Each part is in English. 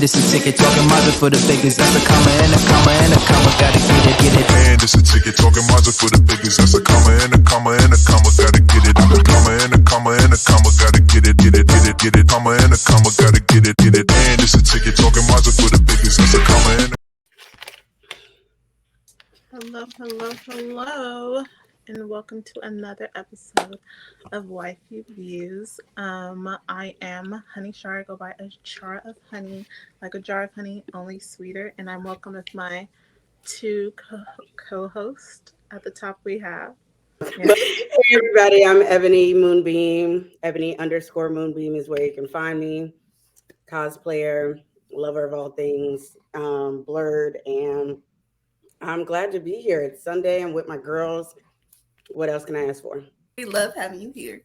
And it's a ticket talking Mazda for the biggest. That's a comma and a comma and a comma. Gotta get it. And it's a ticket talking Mazda for the biggest. That's a comma and a comma and a comma. Gotta get it. A comma and a comma and a comma. Gotta get it. Comma and a comma. Gotta get it. And it's a ticket talking Mazda for the biggest. That's a comma and a Hello, and welcome to another episode of Waifu Views. I am Honey Char. I go by a jar of honey, like a jar of honey, only sweeter. And I'm welcome with my two co-hosts. At the top, we have. Hey everybody, I'm Ebony Moonbeam. Ebony_Moonbeam is where you can find me. Cosplayer, lover of all things blurred, and I'm glad to be here. It's Sunday. I'm with my girls. What else can I ask for? We love having you here.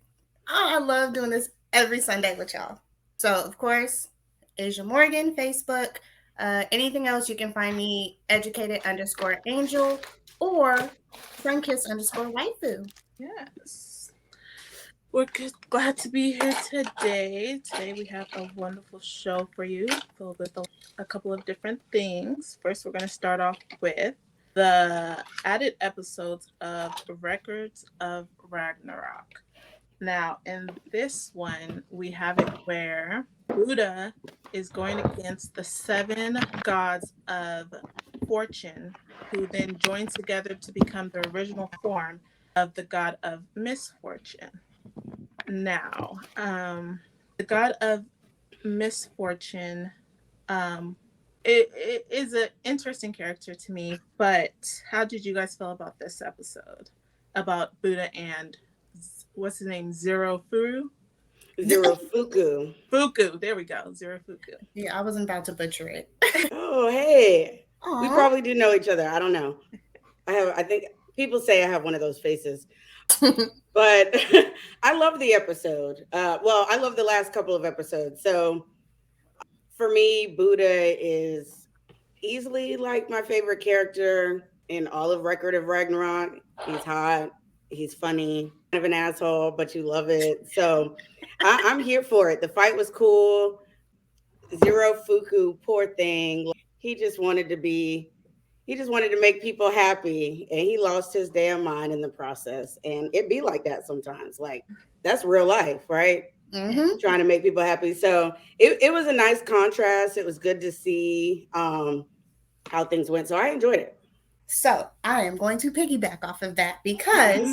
Oh, I love doing this every Sunday with y'all. So, of course, Asia Morgan, Facebook. Anything else, you can find me educated_angel or sunkiss_waifu. Yes. We're glad to be here today. Today we have a wonderful show for you, filled with a couple of different things. First, we're going to start off with the added episodes of Records of Ragnarok. Now, in this one, we have it where Buddha is going against the 7 gods of fortune, who then join together to become the original form of the god of misfortune. Now, the god of misfortune, it is an interesting character to me, but how did you guys feel about this episode? About Buddha and, what's his name, Fuku, there we go, Fuku. Yeah, I wasn't about to butcher it. Oh, hey. Aww. We probably do know each other. I don't know. I think people say I have one of those faces. But I love the episode. I love the last couple of episodes. So for me, Buddha is easily like my favorite character in all of Record of Ragnarok. He's hot. He's funny. Kind of an asshole, but you love it. So I'm here for it. The fight was cool. Fuku, poor thing. He just wanted to make people happy, and he lost his damn mind in the process. And it be like that sometimes. Like, that's real life, right? Mm-hmm. Trying to make people happy. So it was a nice contrast. It was good to see how things went. So I enjoyed it. So I am going to piggyback off of that because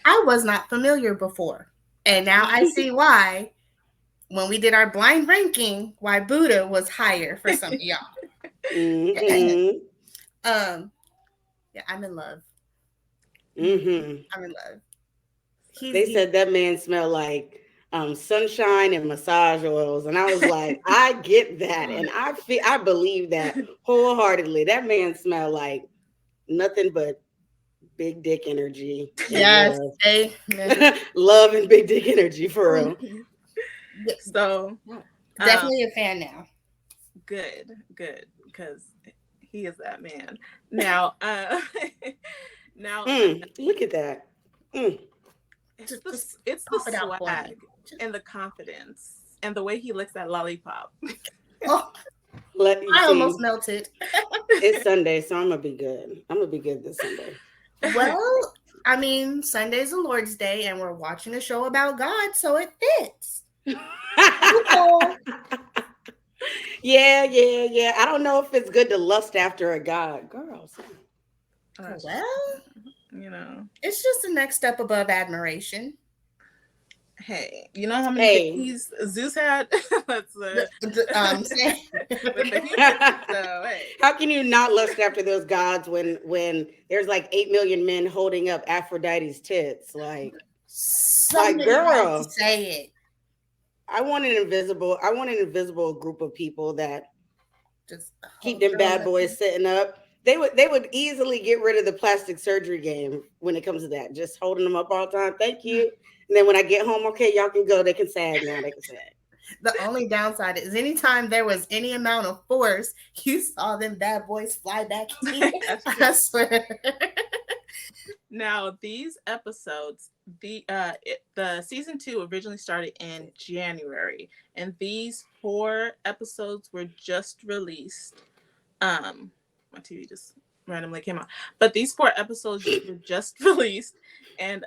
I was not familiar before. And now I see why, when we did our blind ranking, why Buddha was higher for some of y'all. Mm-hmm. Yeah, I'm in love. Mm-hmm. I'm in love. They said that man smelled like sunshine and massage oils, and I was like, I get that, and I believe that wholeheartedly. That man smelled like nothing but big dick energy. Yes, love and big dick energy for real. So definitely a fan now. Good, because he is that man. Now, look at that. It's the swag and the confidence and the way he licks that lollipop. I almost melted. It's Sunday, so I'm gonna be good. I'm gonna be good this Sunday. Well, I mean, Sunday's the Lord's Day, and we're watching a show about God, so it fits. Yeah. I don't know if it's good to lust after a god, girls. Well, you know, it's just the next step above admiration. Hey, you know how many babies Zeus had? That's so, hey. How can you not lust after those gods when there's like 8 million men holding up Aphrodite's tits? Like girl, say it. I want an invisible group of people that just keep them bad boys sitting up. They would easily get rid of the plastic surgery game when it comes to that. Just holding them up all the time. Thank you. And then when I get home, okay, y'all can go. They can sag now. They can sag. The only downside is anytime there was any amount of force, you saw them bad boys fly back in. I swear. Now, these episodes, the season 2 originally started in January, and these 4 episodes were just released. My TV just randomly came on, but these 4 episodes were just released, and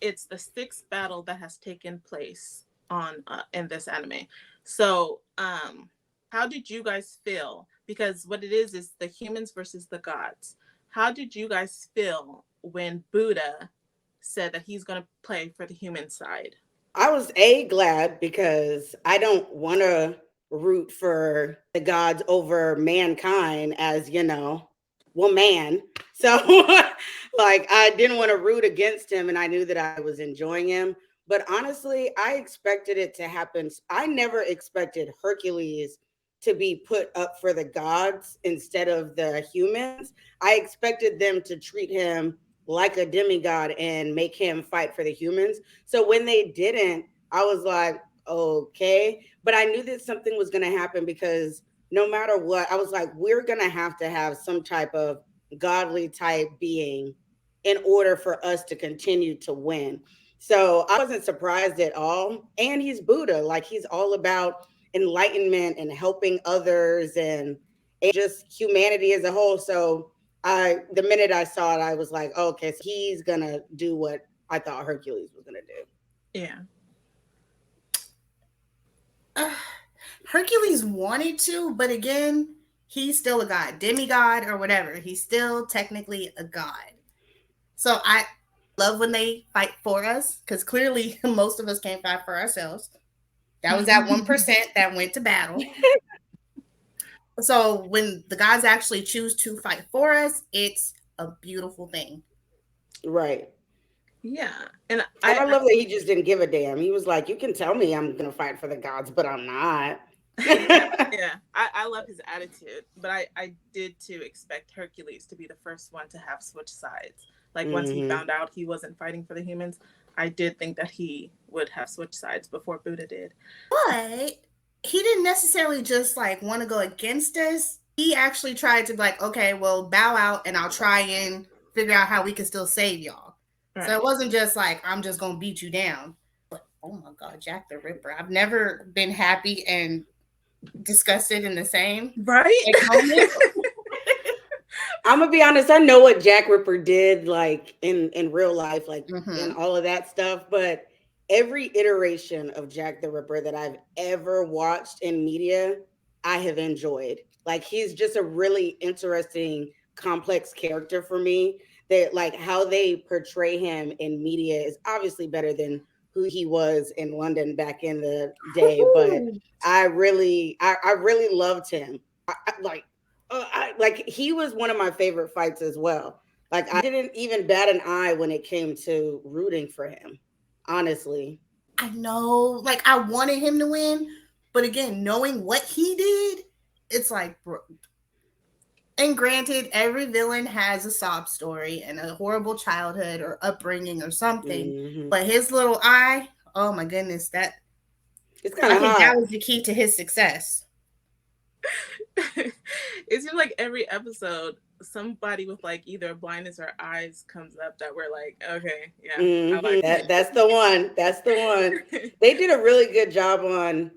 it's the 6th battle that has taken place on in this anime. So, how did you guys feel? Because what it is the humans versus the gods. How did you guys feel when Buddha said that he's going to play for the human side? I was glad because I don't want to root for the gods over mankind as, man. So like I didn't want to root against him and I knew that I was enjoying him. But honestly, I expected it to happen. I never expected Hercules to be put up for the gods instead of the humans. I expected them to treat him like a demigod and make him fight for the humans. So when they didn't, I was like, okay. But I knew that something was going to happen because no matter what, I was like, we're going to have some type of godly type being in order for us to continue to win. So I wasn't surprised at all. And he's Buddha. Like he's all about enlightenment and helping others and just humanity as a whole. So the minute I saw it, I was like, okay, so he's gonna do what I thought Hercules was gonna do. Yeah. Hercules wanted to, but again, he's still a god, demigod or whatever. He's still technically a god. So I love when they fight for us because clearly most of us can't fight for ourselves. That was that 1% that went to battle. So when the gods actually choose to fight for us, it's a beautiful thing. Right. Yeah. And I love that he just didn't give a damn. He was like, you can tell me I'm going to fight for the gods, but I'm not. Yeah. I love his attitude, but I did too expect Hercules to be the first one to have switched sides. Like once he found out he wasn't fighting for the humans, I did think that he would have switched sides before Buddha did. But he didn't necessarily just like want to go against us. He actually tried to be like, okay, well, bow out and I'll try and figure out how we can still save y'all. Right. So it wasn't just like, I'm just going to beat you down. But, oh my God, Jack the Ripper. I've never been happy and disgusted in the same moment. I'm gonna be honest. I know what Jack Ripper did, like in real life, like and all of that stuff. But every iteration of Jack the Ripper that I've ever watched in media, I have enjoyed. Like he's just a really interesting, complex character for me. That like how they portray him in media is obviously better than who he was in London back in the day. But I really loved him. Like he was one of my favorite fights as well. Like I didn't even bat an eye when it came to rooting for him, honestly. I know, like I wanted him to win, but again, knowing what he did, it's like, bro. And granted, every villain has a sob story and a horrible childhood or upbringing or something. But his little eye, oh my goodness, it's kind of hot. That was the key to his success. It seems like every episode somebody with like either blindness or eyes comes up that we're like, okay, yeah, I like that's the one. They did a really good job on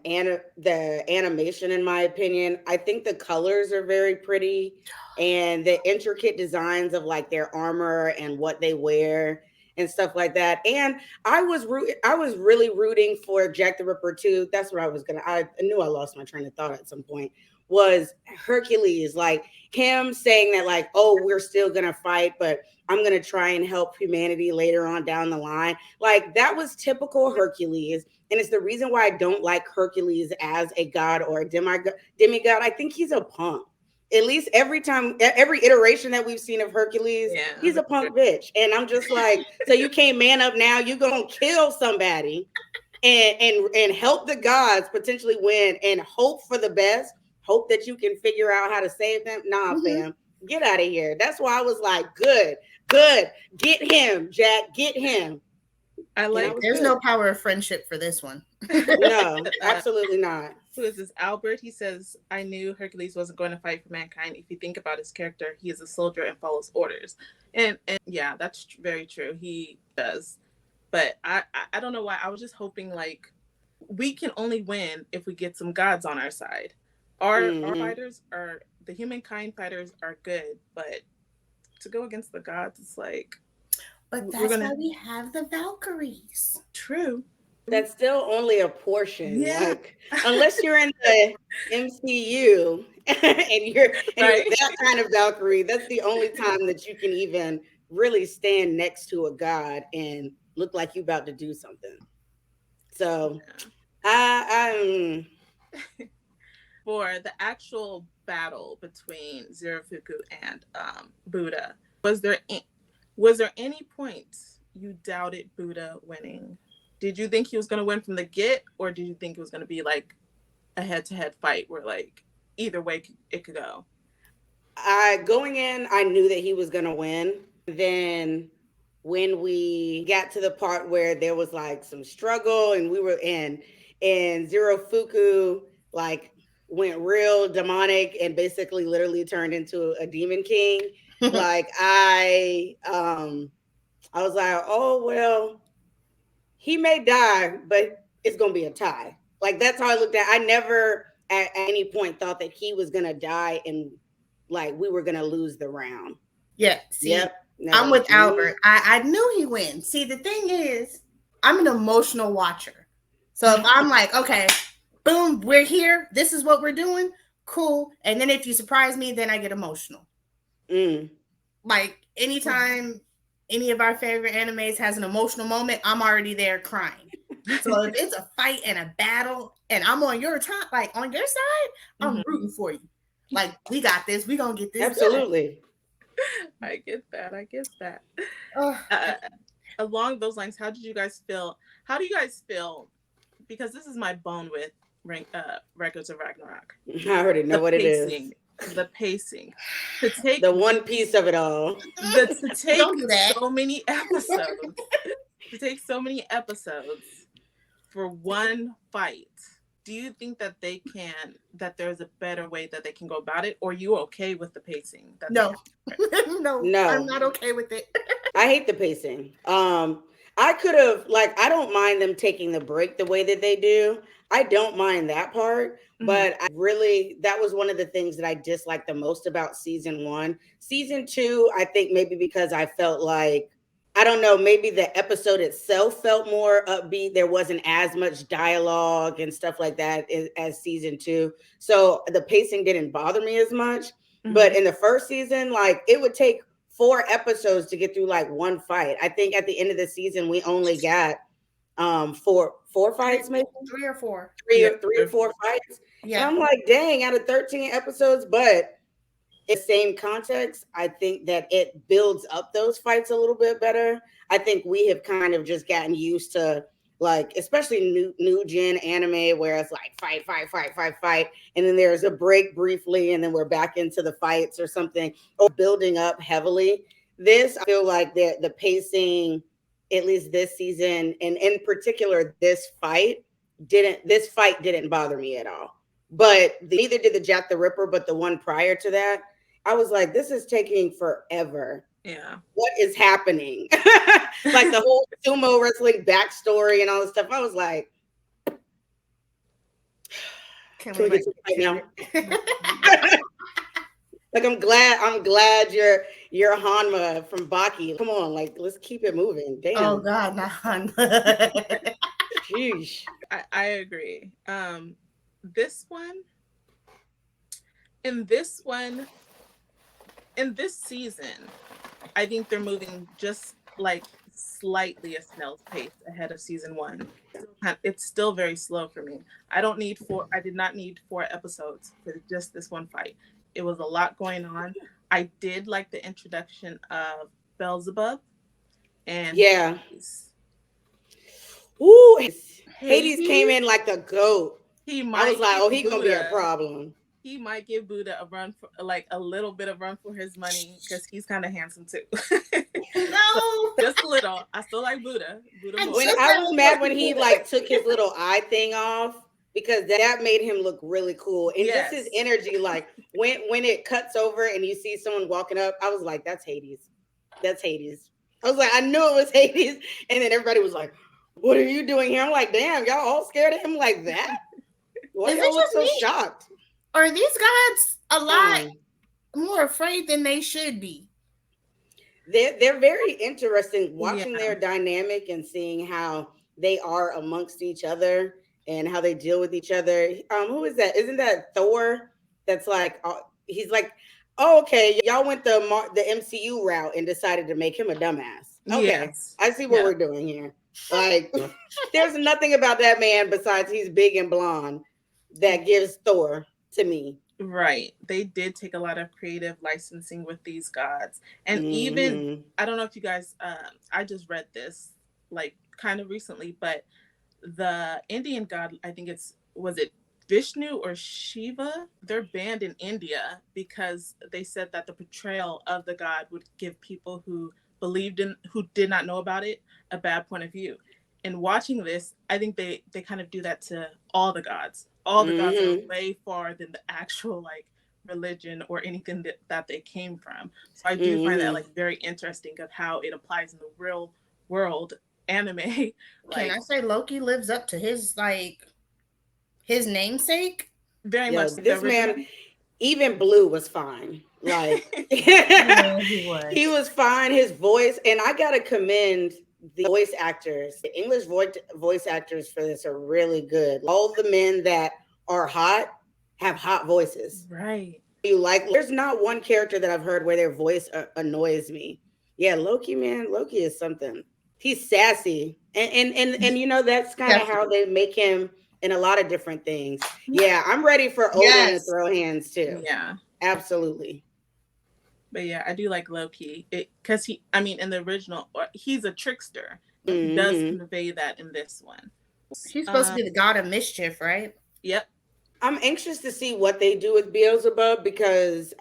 the animation, in my opinion. I think the colors are very pretty and the intricate designs of like their armor and what they wear and stuff like that. And I was really rooting for Jack the Ripper too. That's where I knew I lost my train of thought at some point. Was Hercules, like him saying that like, oh, we're still gonna fight, but I'm gonna try and help humanity later on down the line. Like that was typical Hercules. And it's the reason why I don't like Hercules as a god or a demigod. I think he's a punk. At least every iteration that we've seen of Hercules, he's a punk bitch. And I'm just like, so you can't man up now, you're gonna kill somebody and help the gods potentially win and hope for the best. Hope that you can figure out how to save them. Nah, fam, get out of here. That's why I was like, good. Get him, Jack, get him. There's no power of friendship for this one. No, absolutely not. Who is this? Albert. He says, I knew Hercules wasn't going to fight for mankind. If you think about his character, he is a soldier and follows orders. And yeah, that's very true. He does. But I don't know why. I was just hoping like we can only win if we get some gods on our side. Our fighters are, the humankind fighters are good, but to go against the gods, it's like. But that's why we have the Valkyries. True. That's still only a portion. Yeah. Like, unless you're in the MCU and you're that kind of Valkyrie, that's the only time that you can even really stand next to a god and look like you're about to do something. So, I'm for the actual battle between Zerafuku and Buddha, was there any point you doubted Buddha winning? Did you think he was going to win from the get, or did you think it was going to be like a head-to-head fight where like either way it could go? Going in, I knew that he was going to win. Then when we got to the part where there was like some struggle and we were in, and Zerafuku like went real demonic and basically literally turned into a demon king. Like I was like, oh well, he may die, but it's gonna be a tie. Like that's how I looked at it. I never at any point thought that he was gonna die and like we were gonna lose the round. Yeah. See, I'm with Albert. I knew he wins. See, the thing is, I'm an emotional watcher. So if I'm like, okay, boom, we're here. This is what we're doing. Cool. And then if you surprise me, then I get emotional. Like anytime any of our favorite animes has an emotional moment, I'm already there crying. So if it's a fight and a battle and I'm on your time, like on your side, I'm rooting for you. Like, we got this. We're going to get this. Absolutely. Done. I get that. Along those lines, how do you guys feel? Because this is my bone with Records of Ragnarok. I already know what it is. The pacing. To take the one piece of it all. To take so many episodes. To take so many episodes for one fight. Do you think that there's a better way that they can go about it? Or are you okay with the pacing? No, I'm not okay with it. I hate the pacing. I could have, I don't mind them taking the break the way that they do. I don't mind that part, but that was one of the things that I disliked the most about season 1. Season 2, I think maybe because I felt like, I don't know, maybe the episode itself felt more upbeat. There wasn't as much dialogue and stuff like that as season 2. So the pacing didn't bother me as much. But in the first season, it would take 4 episodes to get through one fight. I think at the end of the season, we only got four fights, maybe 3 or 4. Three or four fights. Yeah. And I'm like, dang, out of 13 episodes, but in the same context, I think that it builds up those fights a little bit better. I think we have kind of just gotten used to especially new gen anime where it's fight, and then there's a break briefly, and then we're back into the fights or something, or building up heavily. This, I feel like the pacing, at least this season, and in particular this fight didn't bother me at all. But neither did the Jack the Ripper, but the one prior to that, I was like, this is taking forever. Yeah. What is happening? The whole sumo wrestling backstory and all this stuff. I was like, can we get to it right now? I'm glad you're Hanma from Baki. Come on, let's keep it moving. Damn. Oh God, not Hanma. Sheesh. I agree. In this season, I think they're moving just slightly a snail's pace ahead of season 1. It's still very slow for me. I did not need 4 episodes for just this one fight. It was a lot going on. I did like the introduction of Beelzebub and Hades. Ooh, Hades came in like the GOAT. I was like, he's gonna be a problem. He might give Buddha a run for a little bit of run for his money because he's kind of handsome too. No, just a little. I still like Buddha. I was mad when he took his little eye thing off. because that made him look really cool. And just his Yes. energy, like when it cuts over and you see someone walking up, I was like, that's Hades. That's Hades. I was like, I knew it was Hades. And then everybody was like, what are you doing here? I'm like, damn, y'all all scared of him like that? Why Is it y'all look just so me? shocked? Are these gods a lot Um, more afraid than they should be? they're very interesting watching Yeah. their dynamic and seeing how they are amongst each other and how they deal with each other. Who is that? Isn't that Thor? That's like he's like, oh, okay, y'all went the MCU route and decided to make him a dumbass. Okay, Yes. I see what Yeah. we're doing here. Like, there's nothing about that man besides he's big and blonde that gives Thor to me. Right. They did take a lot of creative licensing with these gods. And even, Hmm. I don't know if you guys, I just read this like kind of recently, but the Indian god, I think was it Vishnu or Shiva? They're banned in India because they said that the portrayal of the god would give people who did not know about it, a bad point of view. In watching this, I think they kind of do that to all the gods. All the gods are Hmm. way far than the actual like religion or anything that they came from. So I do find that Hmm. like very interesting of how it applies in the real world anime. Can Like I say Loki lives up to his namesake? very Yo, much the this original. man, even Blue was fine. Like Yeah, he he was. was fine. His voice, and I gotta commend the voice actors. The English voice actors for this are really good. All the men that are hot have hot voices. Right. You like? There's not one character that I've heard where their voice annoys me. Yeah, Loki, man, Loki is something. He's sassy, and you know that's kind of how Definitely. they make him in a lot of different things. Yeah, I'm ready for Odin to Yes. throw hands too. Yeah. Absolutely. But yeah, I do like Loki. Because I mean, in the original, he's a trickster. He does Hmm. convey that in this one. He's supposed to Uh, be the god of mischief, right? yep. I'm anxious to see what they do with Beelzebub because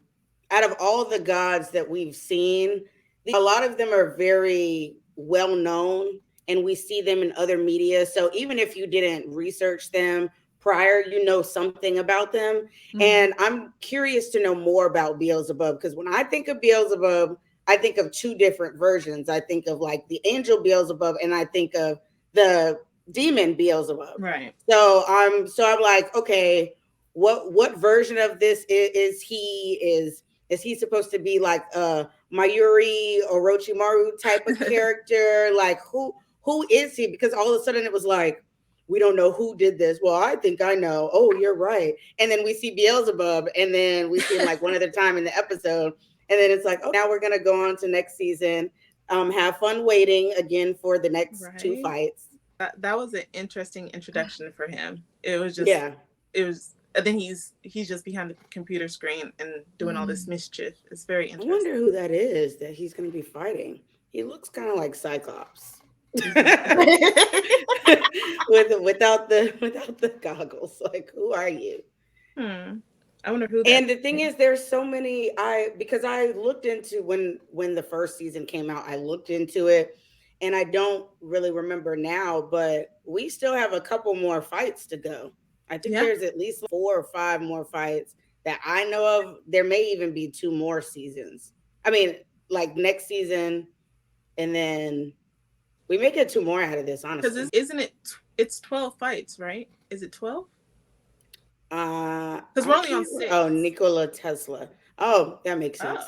out of all the gods that we've seen, a lot of them are very well known and we see them in other media. So even if you didn't research them prior, you know something about them. Mhm. And I'm curious to know more about Beelzebub because when I think of Beelzebub, I think of two different versions. I think of like the angel Beelzebub and I think of the demon Beelzebub. Right. So I'm like, okay, what version of this is he? Is he supposed to be like a Mayuri Orochimaru type of character? Like who is he? Because all of a sudden it was like, we don't know who did this. Well, I think I know. Oh, you're right. And then we see Beelzebub, and then we see him like one other time in the episode. And then it's like, oh, now we're gonna go on to next season. Have fun waiting again for the next two Right. fights. That was an interesting introduction for him. It was just Yeah. it was. And then he's just behind the computer screen and doing all this Mm. mischief. It's very I interesting. wonder who that is that he's going to be fighting. He looks kind of like Cyclops. Without the goggles. Like, who are you? Hmm. I wonder who that. And the thing is, there's so many. Because I looked into when the first season came out, I looked into it, and I don't really remember now, but we still have a couple more fights to go. I think Yeah. there's at least 4 or 5 more fights that I know of. There may even be 2 more seasons. I mean, like next season, and then we may get 2 more out of this. Because Honestly, isn't it? It's 12 fights, right? Is it 12? Because we're I only on can't. Oh, 6. Nikola Tesla. Oh, that makes Oh. sense.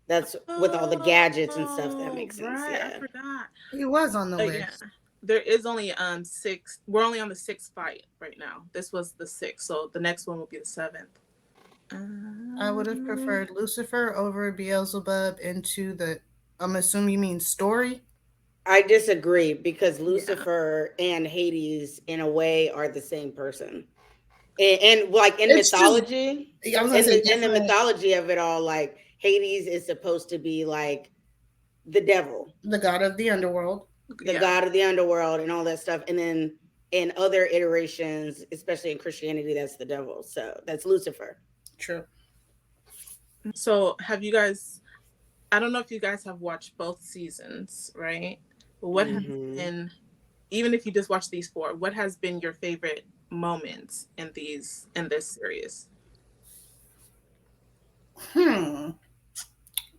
That's with all the gadgets and stuff. That Oh, makes sense. right. I Yeah. forgot. He was on the Yeah. list. There is only 6. We're only on the 6th fight right now. This was the 6th, so the next one will be the 7th. I would have preferred Lucifer over Beelzebub into the. I'm assuming you mean story. I disagree because Yeah. Lucifer and Hades, in a way, are the same person. And like in It's just. mythology, I was gonna in say the different. mythology of it all, like Hades is supposed to be like the devil, The god of the underworld. the Yeah. god of the underworld, and all that stuff. And then in other iterations, especially in Christianity, that's the devil. So that's Lucifer. True. So, have you guys I don't know if you guys have watched both seasons, right? But what has Hmm. been even if you just watch these 4, what has been your favorite moments in this series?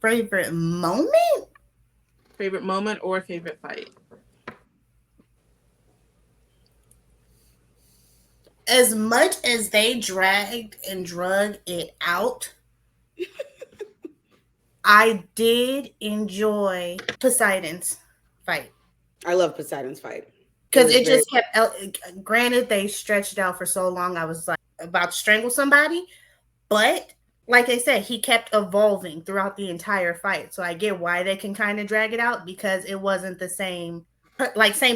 Favorite moment? Favorite moment or favorite fight? As much as they dragged and drug it out, I did enjoy Poseidon's fight. I love Poseidon's fight. Because it just kept, granted, they stretched out for so long, I was like about to strangle somebody. But like I said, he kept evolving throughout the entire fight. So I get why they can kind of drag it out, because it wasn't the same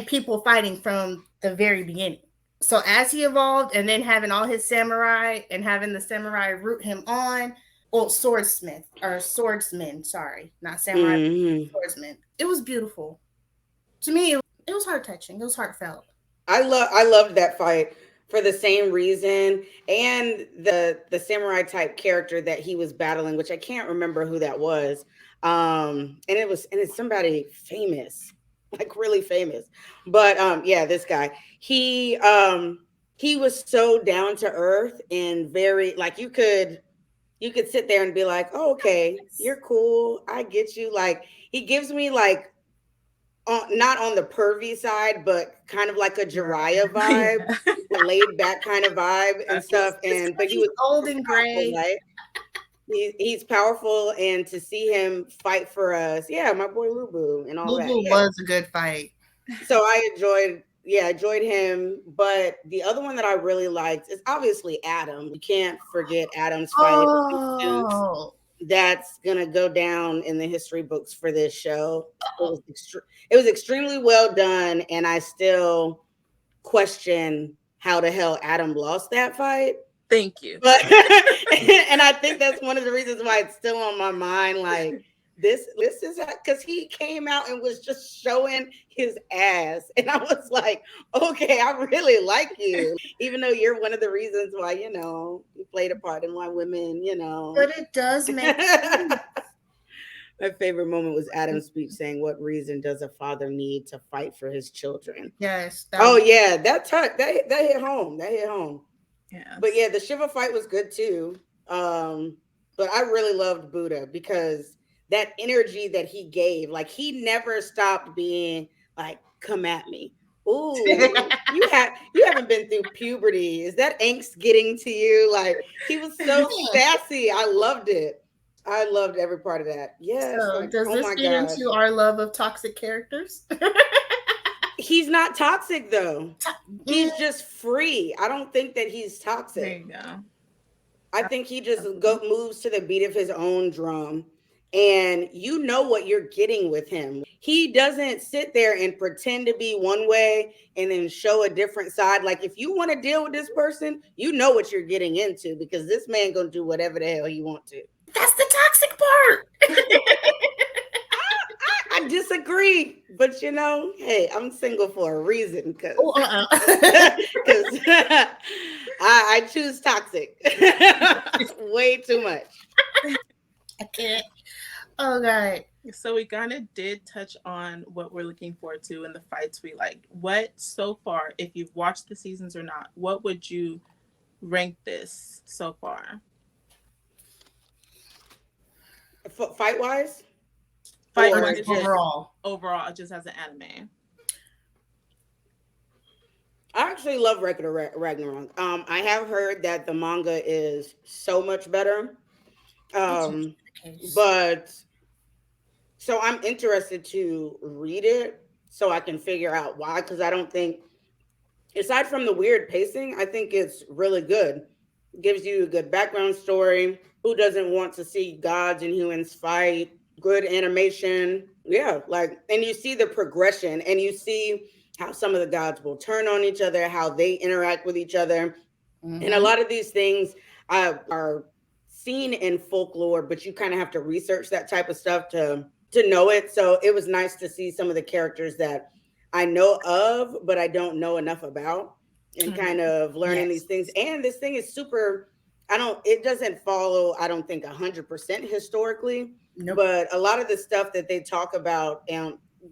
people fighting from the very beginning. So as he evolved, and then having all his samurai and having the samurai root him on, well, swordsman, sorry, not samurai, swordsman. It was beautiful. To me, it was heart touching. It was heartfelt. I loved that fight for the same reason, and the samurai type character that he was battling, which I can't remember who that was. And it's somebody famous, like really famous. But yeah, this guy. He was so down to earth and very like you could sit there and be like, oh, okay, you're cool. I get you. Like he gives me like not on the pervy side, but kind of like a Jiraiya vibe, a laid back kind of vibe and stuff. And but he was old and gray, right? He's powerful, and to see him fight for us, yeah, my boy Lubu and all that. Lubu was a good fight. So I enjoyed him. But the other one that I really liked is obviously Adam. You can't forget Adam's fight. Oh. That's gonna go down in the history books for this show. It was extremely well done, and I still question how the hell Adam lost that fight. Thank you. But and I think that's one of the reasons why it's still on my mind. Like this is because he came out and was just showing his ass, and I was like, okay, I really like you, even though you're one of the reasons why you played a part in why women. But it does make sense. My favorite moment was Adam's speech saying, "What reason does a father need to fight for his children?" Yes. Yeah, that hit home. That hit home. Yeah. But yeah, the Shiva fight was good too. But I really loved Buddha because that energy that he gave, like he never stopped being like, "Come at me." Ooh, you haven't been through puberty. Is that angst getting to you? Like he was so sassy. I loved it. I loved every part of that. Yeah. So like, does this get into our love of toxic characters? He's not toxic though. He's just free. I don't think that he's toxic. There you go. I think he just moves to the beat of his own drum, and you know what you're getting with him. He doesn't sit there and pretend to be one way and then show a different side. Like if you want to deal with this person, you know what you're getting into because this man gonna do whatever the hell he wants to. That's the toxic part. I disagree, but hey, I'm single for a reason because I choose toxic way too much. I can't. Oh God. So we kind of did touch on what we're looking forward to and the fights we like. What so far, if you've watched the seasons or not, what would you rank this so far? Fight wise? Fight-wise, overall, just as an anime. I actually love Record of Ragnarok. I have heard that the manga is so much better. But so I'm interested to read it so I can figure out why, because I don't think, aside from the weird pacing, I think it's really good. It gives you a good background story. Who doesn't want to see gods and humans fight? Good animation. Yeah, and you see the progression and you see how some of the gods will turn on each other, how they interact with each other. Mm-hmm. And a lot of these things are seen in folklore, but you kind of have to research that type of stuff to know it. So it was nice to see some of the characters that I know of, but I don't know enough about, and kind of learning these things. And this thing is super, it doesn't follow, I don't think 100% historically, but a lot of the stuff that they talk about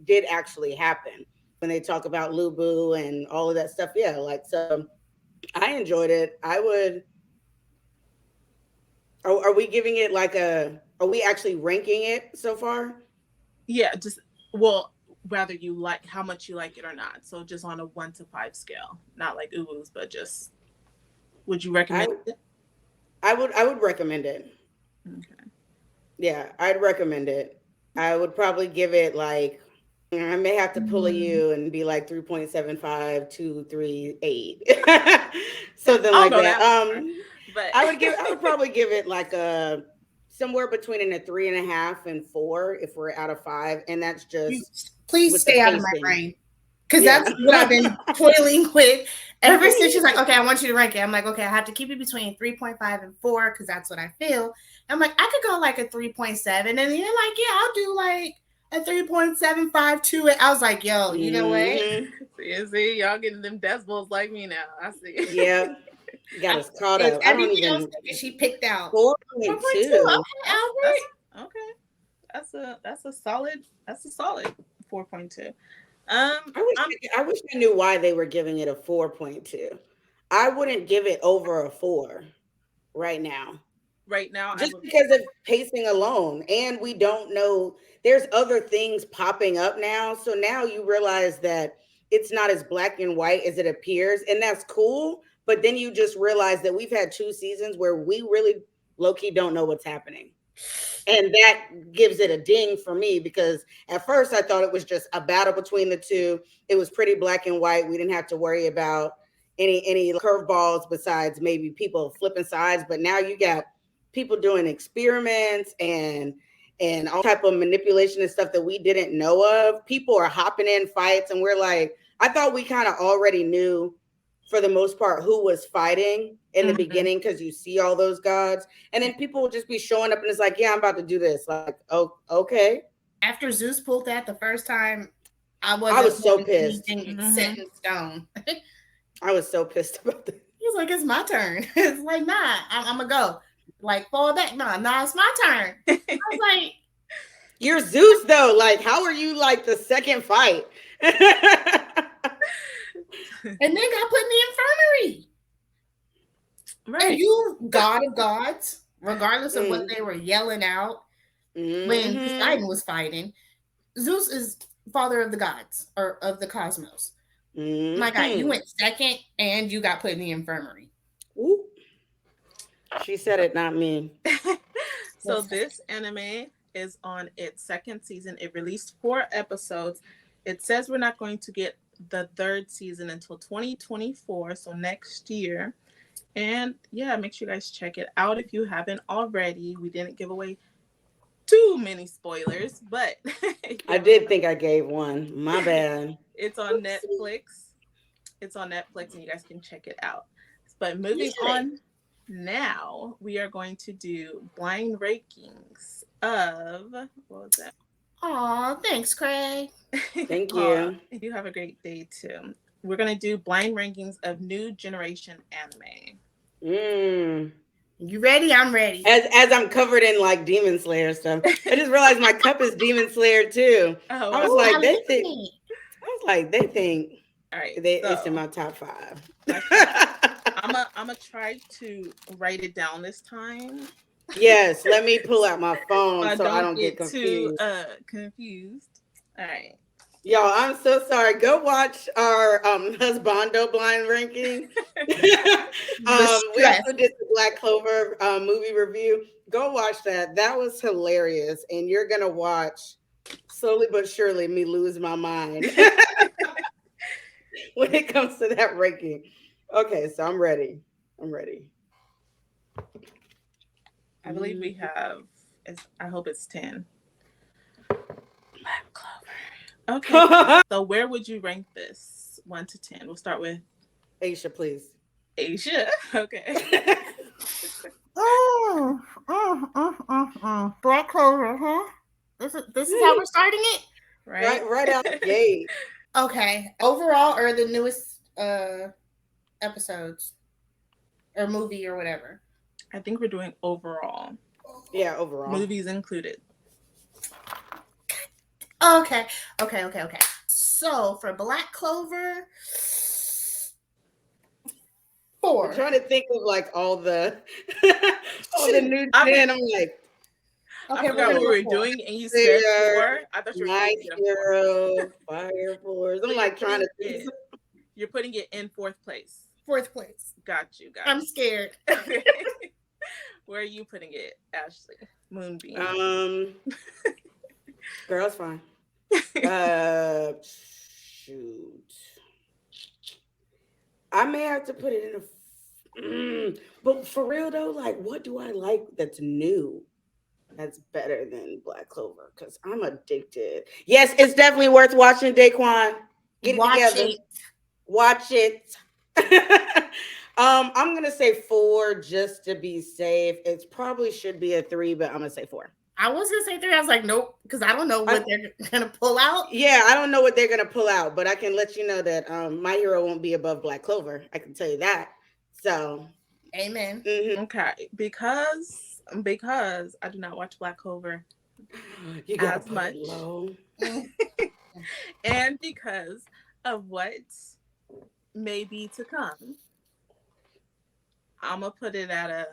did actually happen when they talk about Lubu and all of that stuff. Yeah. So I enjoyed it. I would. Are we giving it like a? Are we actually ranking it so far? Yeah, just well, whether you like how much you like it or not. So just on a 1 to 5 scale, not like uwus, but just would you I recommend it? I would recommend it. Okay. Yeah, I'd recommend it. I would probably give it like I may have to pull a Mm, you and be like 3.75, 2, 3, 8. Something I'll like go that. that far, but I would probably give it like a somewhere between a 3.5 and 4 if we're out of 5. And that's You just please with the stay out of my pacing. brain. Because Yeah. that's what I've been toiling with ever since she's like, okay, I want you to rank it. I'm like, okay, I have to keep it between 3.5 and 4 because that's what I feel. I'm like, I could go like a 3.7. And you're like, yeah, I'll do like a 3.75 to it. I was like, yo, you know what? Hmm. see, y'all getting them decibels like me now. I see. Yeah. Got us caught Is up. I don't everything else even that she picked out? 4.2. 4.2. Okay, That's Albert. okay. That's a solid 4.2. I'm I wish I knew why they were giving it a 4.2. I wouldn't give it over a 4 right now. right now. I Just would. because of pacing alone. And we don't know, there's other things popping up now. So now you realize that it's not as black and white as it appears. And that's cool. But then you just realize that we've had 2 seasons where we really low key don't know what's happening. And that gives it a ding for me because at first I thought it was just a battle between the two. It was pretty black and white. We didn't have to worry about any curveballs besides maybe people flipping sides. But now you got people doing experiments and all type of manipulation and stuff that we didn't know of. People are hopping in fights, and we're like, I thought we kind of already knew for the most part who was fighting in the Mhm. beginning because you see all those gods, and then people will just be showing up and it's like, yeah, I'm about to do this. Like, oh, okay. After Zeus pulled that the first time, I I wasn't was so putting pissed. anything set Mhm. in stone. I was so pissed about that. He's like, it's my turn. It's like, nah, I'm gonna go. Like, fall back. Nah, it's my turn. I was like, You're Zeus though. Like, how are you like the second fight? and then got put in the infirmary. And Right. you, God of gods, regardless of what Mm. they were yelling out when Hmm. Poseidon was fighting, Zeus is father of the gods or of the cosmos. My God, you Hmm. went second and you got put in the infirmary. Ooh, she said it, not me. So Listen, this anime is on its second season. It released 4 episodes. It says we're not going to get the third season until 2024, so next year. And yeah, make sure you guys check it out if you haven't already. We didn't give away too many spoilers, but if you I haven't, did think I gave one. My bad. it's on Netflix. It's on Netflix, and you guys can check it out. But moving yeah. on now, we are going to do blind rankings of what was that? Aw, thanks, Craig. Thank Aw, you. you have a great day too. We're gonna do blind rankings of new generation anime. Mm. You ready? I'm ready. As I'm covered in like Demon Slayer stuff, I just realized my cup is Demon Slayer too. Oh, I was wow. Ooh, I like, like it. they think All right, it's in so my top 5. my top. I'm a try to write it down this time. Yes, let me pull out my phone I so I don't don't get get too confused. confused. All right. Y'all, I'm so sorry. Go watch our husbando blind ranking. The We stress. also did the Black Clover movie review. Go watch that. That was hilarious. And you're gonna watch slowly but surely me lose my mind when it comes to that ranking. Okay, so I'm ready. I'm ready. I believe we have. I hope it's 10. Black Clover. Okay. So where would you rank this 1 to 10? We'll start with Aisha, please. Asia. Okay. Black Clover, huh? This is how we're starting it? Right. Right out the gate. Okay. Overall or the newest episodes or movie or whatever. I think we're doing overall, Yeah, overall. movies included. Okay. Okay. So for Black Clover, I'm trying to think of like all the all the new I mean- gen. I'm like, I Okay, forgot what we were doing, and you said Sayer, 4. I thought you were Night going to get a 4. Hero, Fire Force. I'm So like trying to think. you're putting it in 4th place. 4th place. Got you. I'm scared. Where are you putting it, Ashley? Moonbeam. Girl, it's fine. Shoot. I may have to put it in but for real though, like what do I like that's new? That's better than Black Clover because I'm addicted. Yes, it's definitely worth watching, Daquan. Get it together. Watch it. I'm gonna say 4 just to be safe. It probably should be a 3, but I'm gonna say 4. I was gonna say 3. I was like, nope, because I don't know what they're gonna pull out. Yeah, I don't know what they're gonna pull out, but I can let you know that My Hero won't be above Black Clover. I can tell you that. So, amen. Okay, because I do not watch Black Clover you as much, and because of what may be to come, I'm gonna put it at a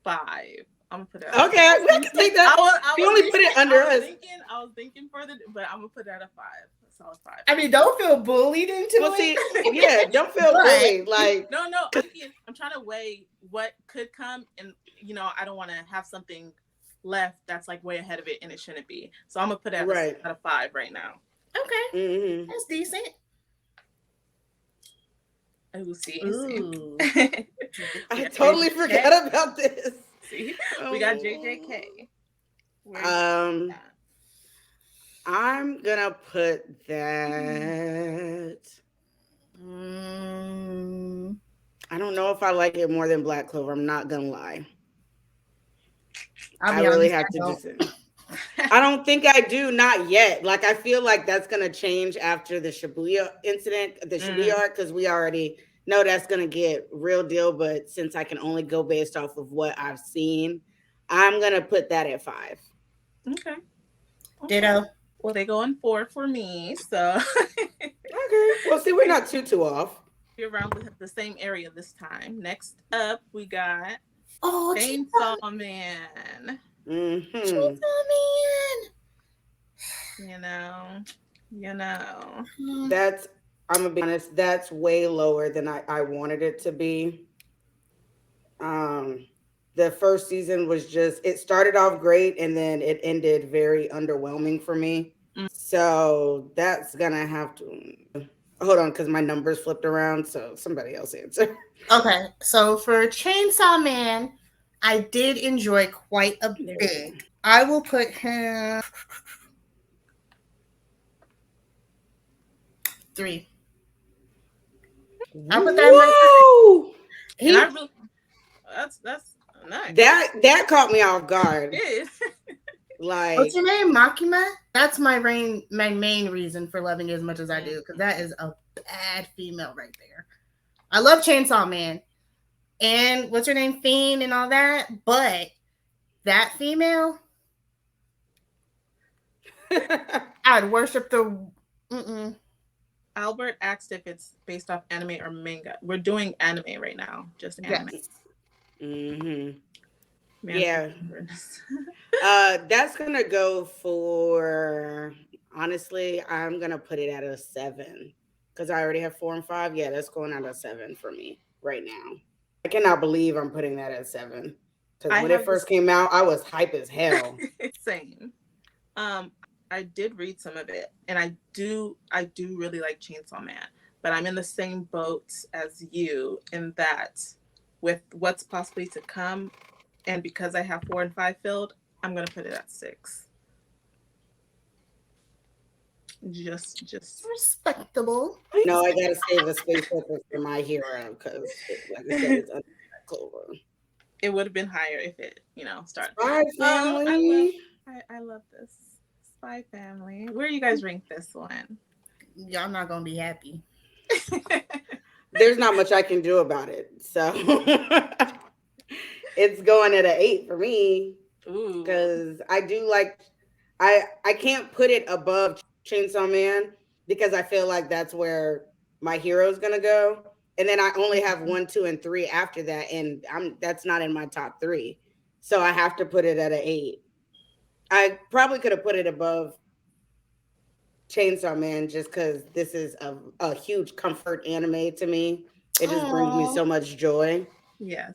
5. I'm gonna put it. Okay, we can take that. You only put it under us. I was thinking further, but I'm gonna put it at a 5. A solid 5. I mean, don't feel bullied into Well, it. see, yeah, don't feel bullied. Like no. I'm trying to weigh what could come, and I don't want to have something left that's like way ahead of it, and it shouldn't be. So I'm gonna put it at a 5 right now. Okay, that's decent. Ooh, see. Ooh. I totally forgot about this. See, we got JJK. I'm gonna put that. I don't know if I like it more than Black Clover. I'm not gonna lie. I really have to just. I don't think I do, not yet. Like I feel like that's gonna change after the Shibuya incident, the Shibuya arc, because we already know that's gonna get real deal. But since I can only go based off of what I've seen, I'm gonna put that at 5. Okay. Ditto. Well, they go in 4 for me, so. Okay. Well, see, we're not too off. We're around the same area this time. Next up, we got Chainsaw Man. Chainsaw Man. That's, I'm gonna be honest, that's way lower than I wanted it to be. The first season was it started off great and then it ended very underwhelming for me. So that's gonna have to hold on because my numbers flipped around. So somebody else answer. Okay, so for Chainsaw Man, I did enjoy quite a bit. I will put him 3. I'll put that. Whoa! That's nice. That caught me off guard. It is. Like, what's your name, Makima? That's my main reason for loving it as much as I do, because that is a bad female right there. I love Chainsaw Man, and what's her name, Fiend, and all that, but that female, I'd worship the. Albert asked if it's based off anime or manga. We're doing anime right now, just anime. Yes. Man, yeah. That's gonna go for, honestly, I'm gonna put it at a 7 because I already have 4 and 5. Yeah, that's going at a 7 for me right now. I cannot believe I'm putting that at 7 because when it first came out, I was hype as hell. Same. I did read some of it, and I do really like Chainsaw Man, but I'm in the same boat as you in that with what's possibly to come, and because I have 4 and 5 filled, I'm gonna put it at 6. Just respectable. No, I gotta save a space for My Hero because, like I said, it's under Clover. It would have been higher if it, started. Spy Family. I love this. Spy Family. Where do you guys rank this one? Y'all not gonna be happy. There's not much I can do about it, so it's going at an 8 for me because I do like. I can't put it above Chainsaw Man because I feel like that's where my hero's gonna go. And then I only have 1, 2, and 3 after that, and that's not in my top 3, so I have to put it at an 8. I probably could have put it above Chainsaw Man just because this is a huge comfort anime to me. It just brings me so much joy. Yes.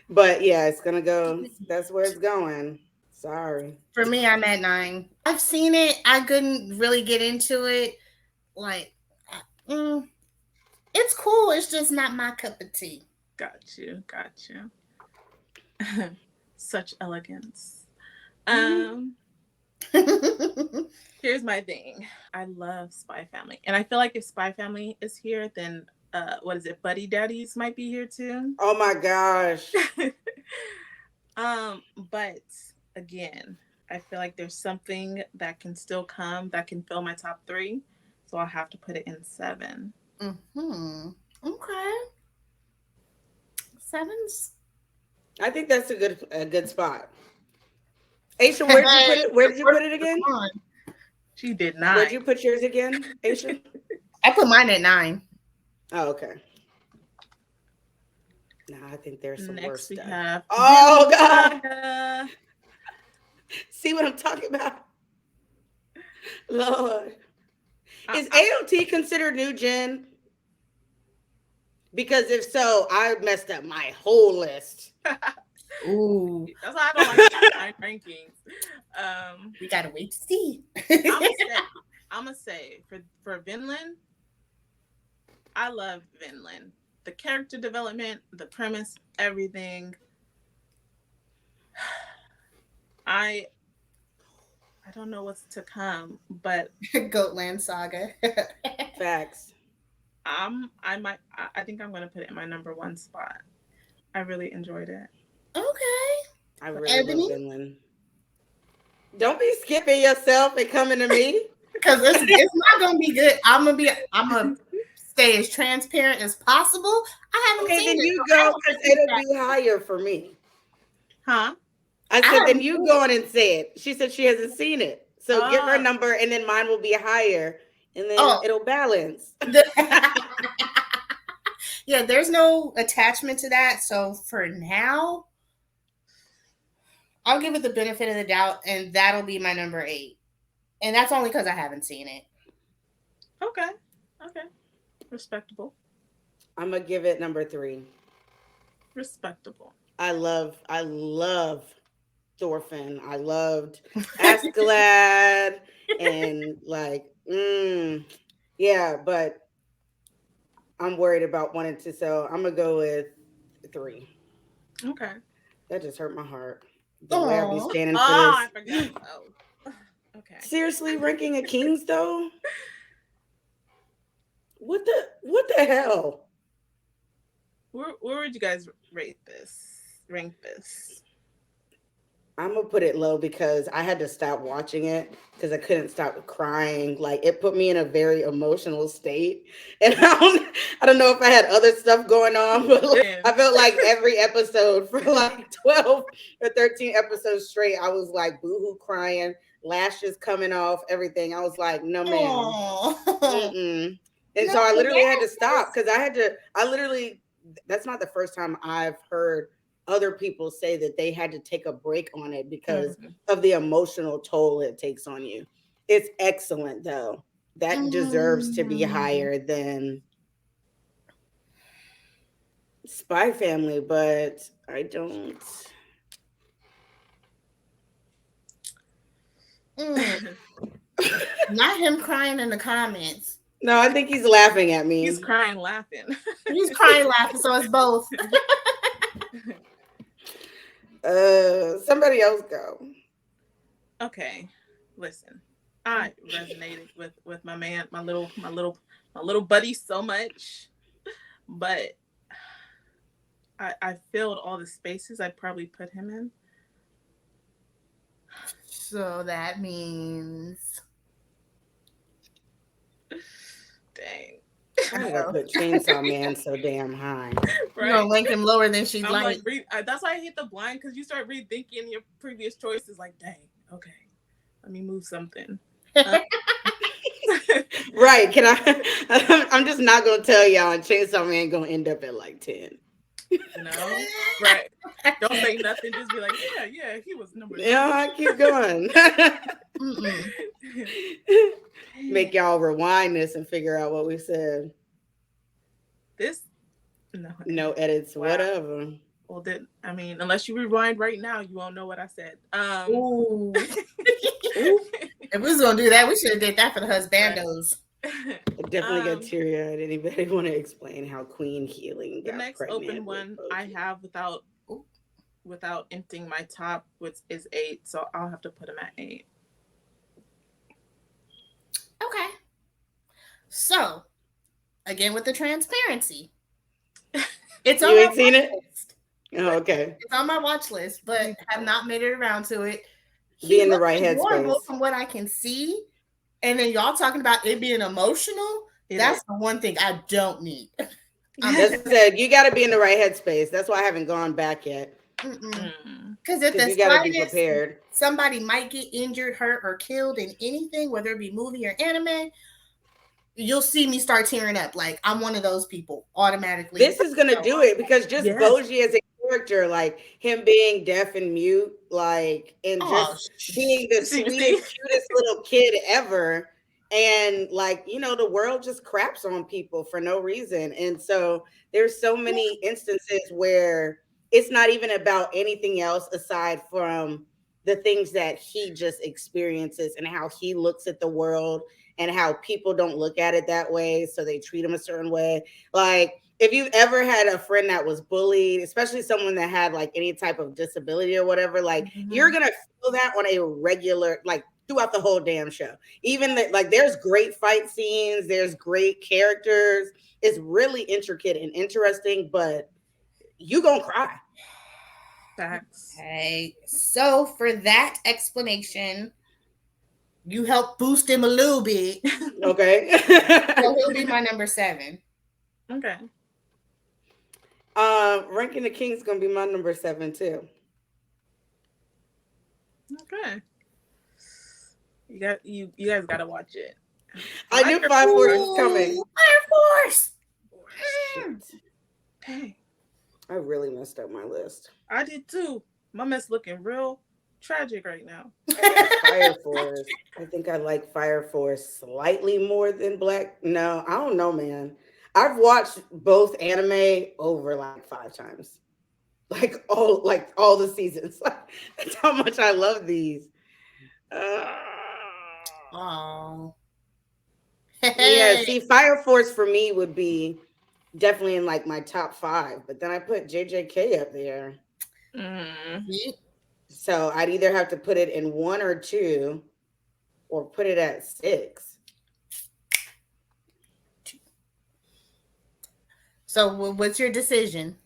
But yeah, it's gonna go. That's where it's going. Sorry. For me, I'm at 9. I've seen it. I couldn't really get into it. Like, it's cool. It's just not my cup of tea. Got you. Such elegance. Here's my thing. I love Spy Family, and I feel like if Spy Family is here, then what is it? Buddy Daddies might be here too. Oh my gosh. But again, I feel like there's something that can still come that can fill my top 3, so I'll have to put it in 7. Okay. 7's. I think that's a good spot. Aisha, where did you put it? Where did you put it again? She did not. Where'd you put yours again, Aisha? I put mine at 9. Oh, okay. Now I think there's some Next worse we stuff. have. Oh God! See what I'm talking about? Lord, is AOT considered new gen? Because if so, I messed up my whole list. Ooh, that's why I don't like my rankings. We gotta wait to see. I'm gonna say for Vinland, I love Vinland. The character development, the premise, everything. I don't know what's to come, but Goatland Saga. Facts. I think I'm gonna put it in my number 1 spot. I really enjoyed it. Okay. I really love Vinland. Don't be skipping yourself and coming to me. Because it's not gonna be good. I'm gonna stay as transparent as possible. I haven't seen then it. You go because it'll be higher for me. Huh? I said, then you go on and say it. She said she hasn't seen it. So give her number and then mine will be higher and then it'll balance. Yeah, there's no attachment to that. So for now, I'll give it the benefit of the doubt and that'll be my number 8. And that's only because I haven't seen it. Okay. Respectable. I'm going to give it number 3. Respectable. I love Thorfinn. I loved Askeladd and yeah, but I'm worried about wanting to, so I'm gonna go with 3. Okay. That just hurt my heart. The way I be standing for this. I forgot. Okay. Seriously, ranking of kings though? What the hell? Where would you guys rate this? Rank this? I'm gonna put it low because I had to stop watching it because I couldn't stop crying. Like it put me in a very emotional state, and I don't know if I had other stuff going on, but I felt like every episode for like 12 or 13 episodes straight, I was like boohoo crying, lashes coming off, everything. I was like, no ma'am. And so I literally had to stop because that's not the first time I've heard other people say that they had to take a break on it because of the emotional toll it takes on you. It's excellent though. That deserves to be higher than Spy Family, but I don't. Not him crying in the comments. No, I think he's laughing at me. He's crying, laughing. He's crying, laughing, so it's both. Somebody else go. Okay, listen. I resonated with my man, my little buddy so much, but I filled all the spaces I'd probably put him in. So that means, dang. I gotta put Chainsaw Man so damn high. Right? You're gonna rank him lower than she'd like. That's why I hate the blind, because you start rethinking your previous choices. Like, dang, okay, let me move something. Right? Can I? I'm just not gonna tell y'all. And Chainsaw Man gonna end up at like 10. No, right? Don't say nothing. Just be like, yeah, he was number. Yeah, I keep going. Make y'all rewind this and figure out what we said. This no edits, wow. Whatever. Well, then I mean, unless you rewind right now, you won't know what I said. Ooh. If we was gonna do that, we should have did that for the husbandos. I definitely got teary-eyed. Anybody want to explain how Queen Healing got the next pregnant open one I have without emptying my top, which is 8, so I'll have to put him at 8. Okay. So, again with the transparency, it's on. You ain't seen it? Oh, okay. It's on my watch list, but have not made it around to it. Be in the right headspace. From what I can see, and then y'all talking about it being emotional. That's the one thing I don't need. That's said, you got to be in the right headspace. That's why I haven't gone back yet. Because if you got to be prepared, somebody might get injured, hurt, or killed in anything, whether it be movie or anime. You'll see me start tearing up. Like I'm one of those people automatically. This is gonna do it because just Boji as a character, like him being deaf and mute, like and just being the sweetest, cutest little kid ever. And like, you know, the world just craps on people for no reason. And so there's so many instances where it's not even about anything else aside from the things that he just experiences and how he looks at the world and how people don't look at it that way. So they treat him a certain way. Like if you've ever had a friend that was bullied, especially someone that had like any type of disability or whatever, like you're going to feel that on a regular, like throughout the whole damn show. Even like there's great fight scenes. There's great characters. It's really intricate and interesting, but you gonna cry. Facts. Okay. So for that explanation, you help boost him a little bit. Okay. So he'll be my number 7. Okay. Ranking the King's gonna be my number 7 too. Okay. You guys gotta watch it. I knew Fire Force was coming. Fire Force. Dang. I really messed up my list. I did too. My mess looking real tragic right now. Fire Force. I think I like Fire Force slightly more than Black. No, I don't know, man. I've watched both anime over like 5 times. Like all the seasons. That's how much I love these. Oh. Yeah, see, Fire Force for me would be definitely in like my top 5, but then I put JJK up there. So I'd either have to put it in 1 or 2 or put it at 6. So what's your decision?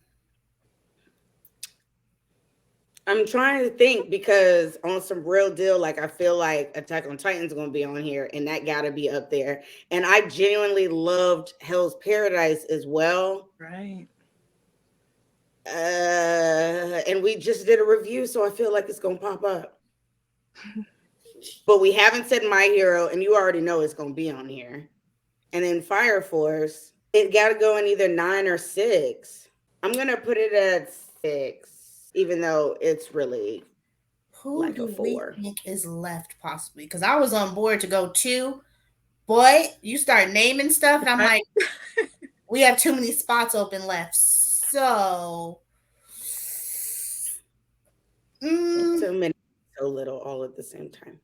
I'm trying to think because on some real deal, like I feel like Attack on Titan is going to be on here and that got to be up there. And I genuinely loved Hell's Paradise as well. Right. And we just did a review, so I feel like it's going to pop up. But we haven't said My Hero, and you already know it's going to be on here. And then Fire Force, it got to go in either 9 or 6. I'm going to put it at 6. Even though it's really like a 4. Who think is left possibly? Because I was on board to go 2. Boy, you start naming stuff, and I'm like, we have too many spots open left. So, so many, so little, all at the same time.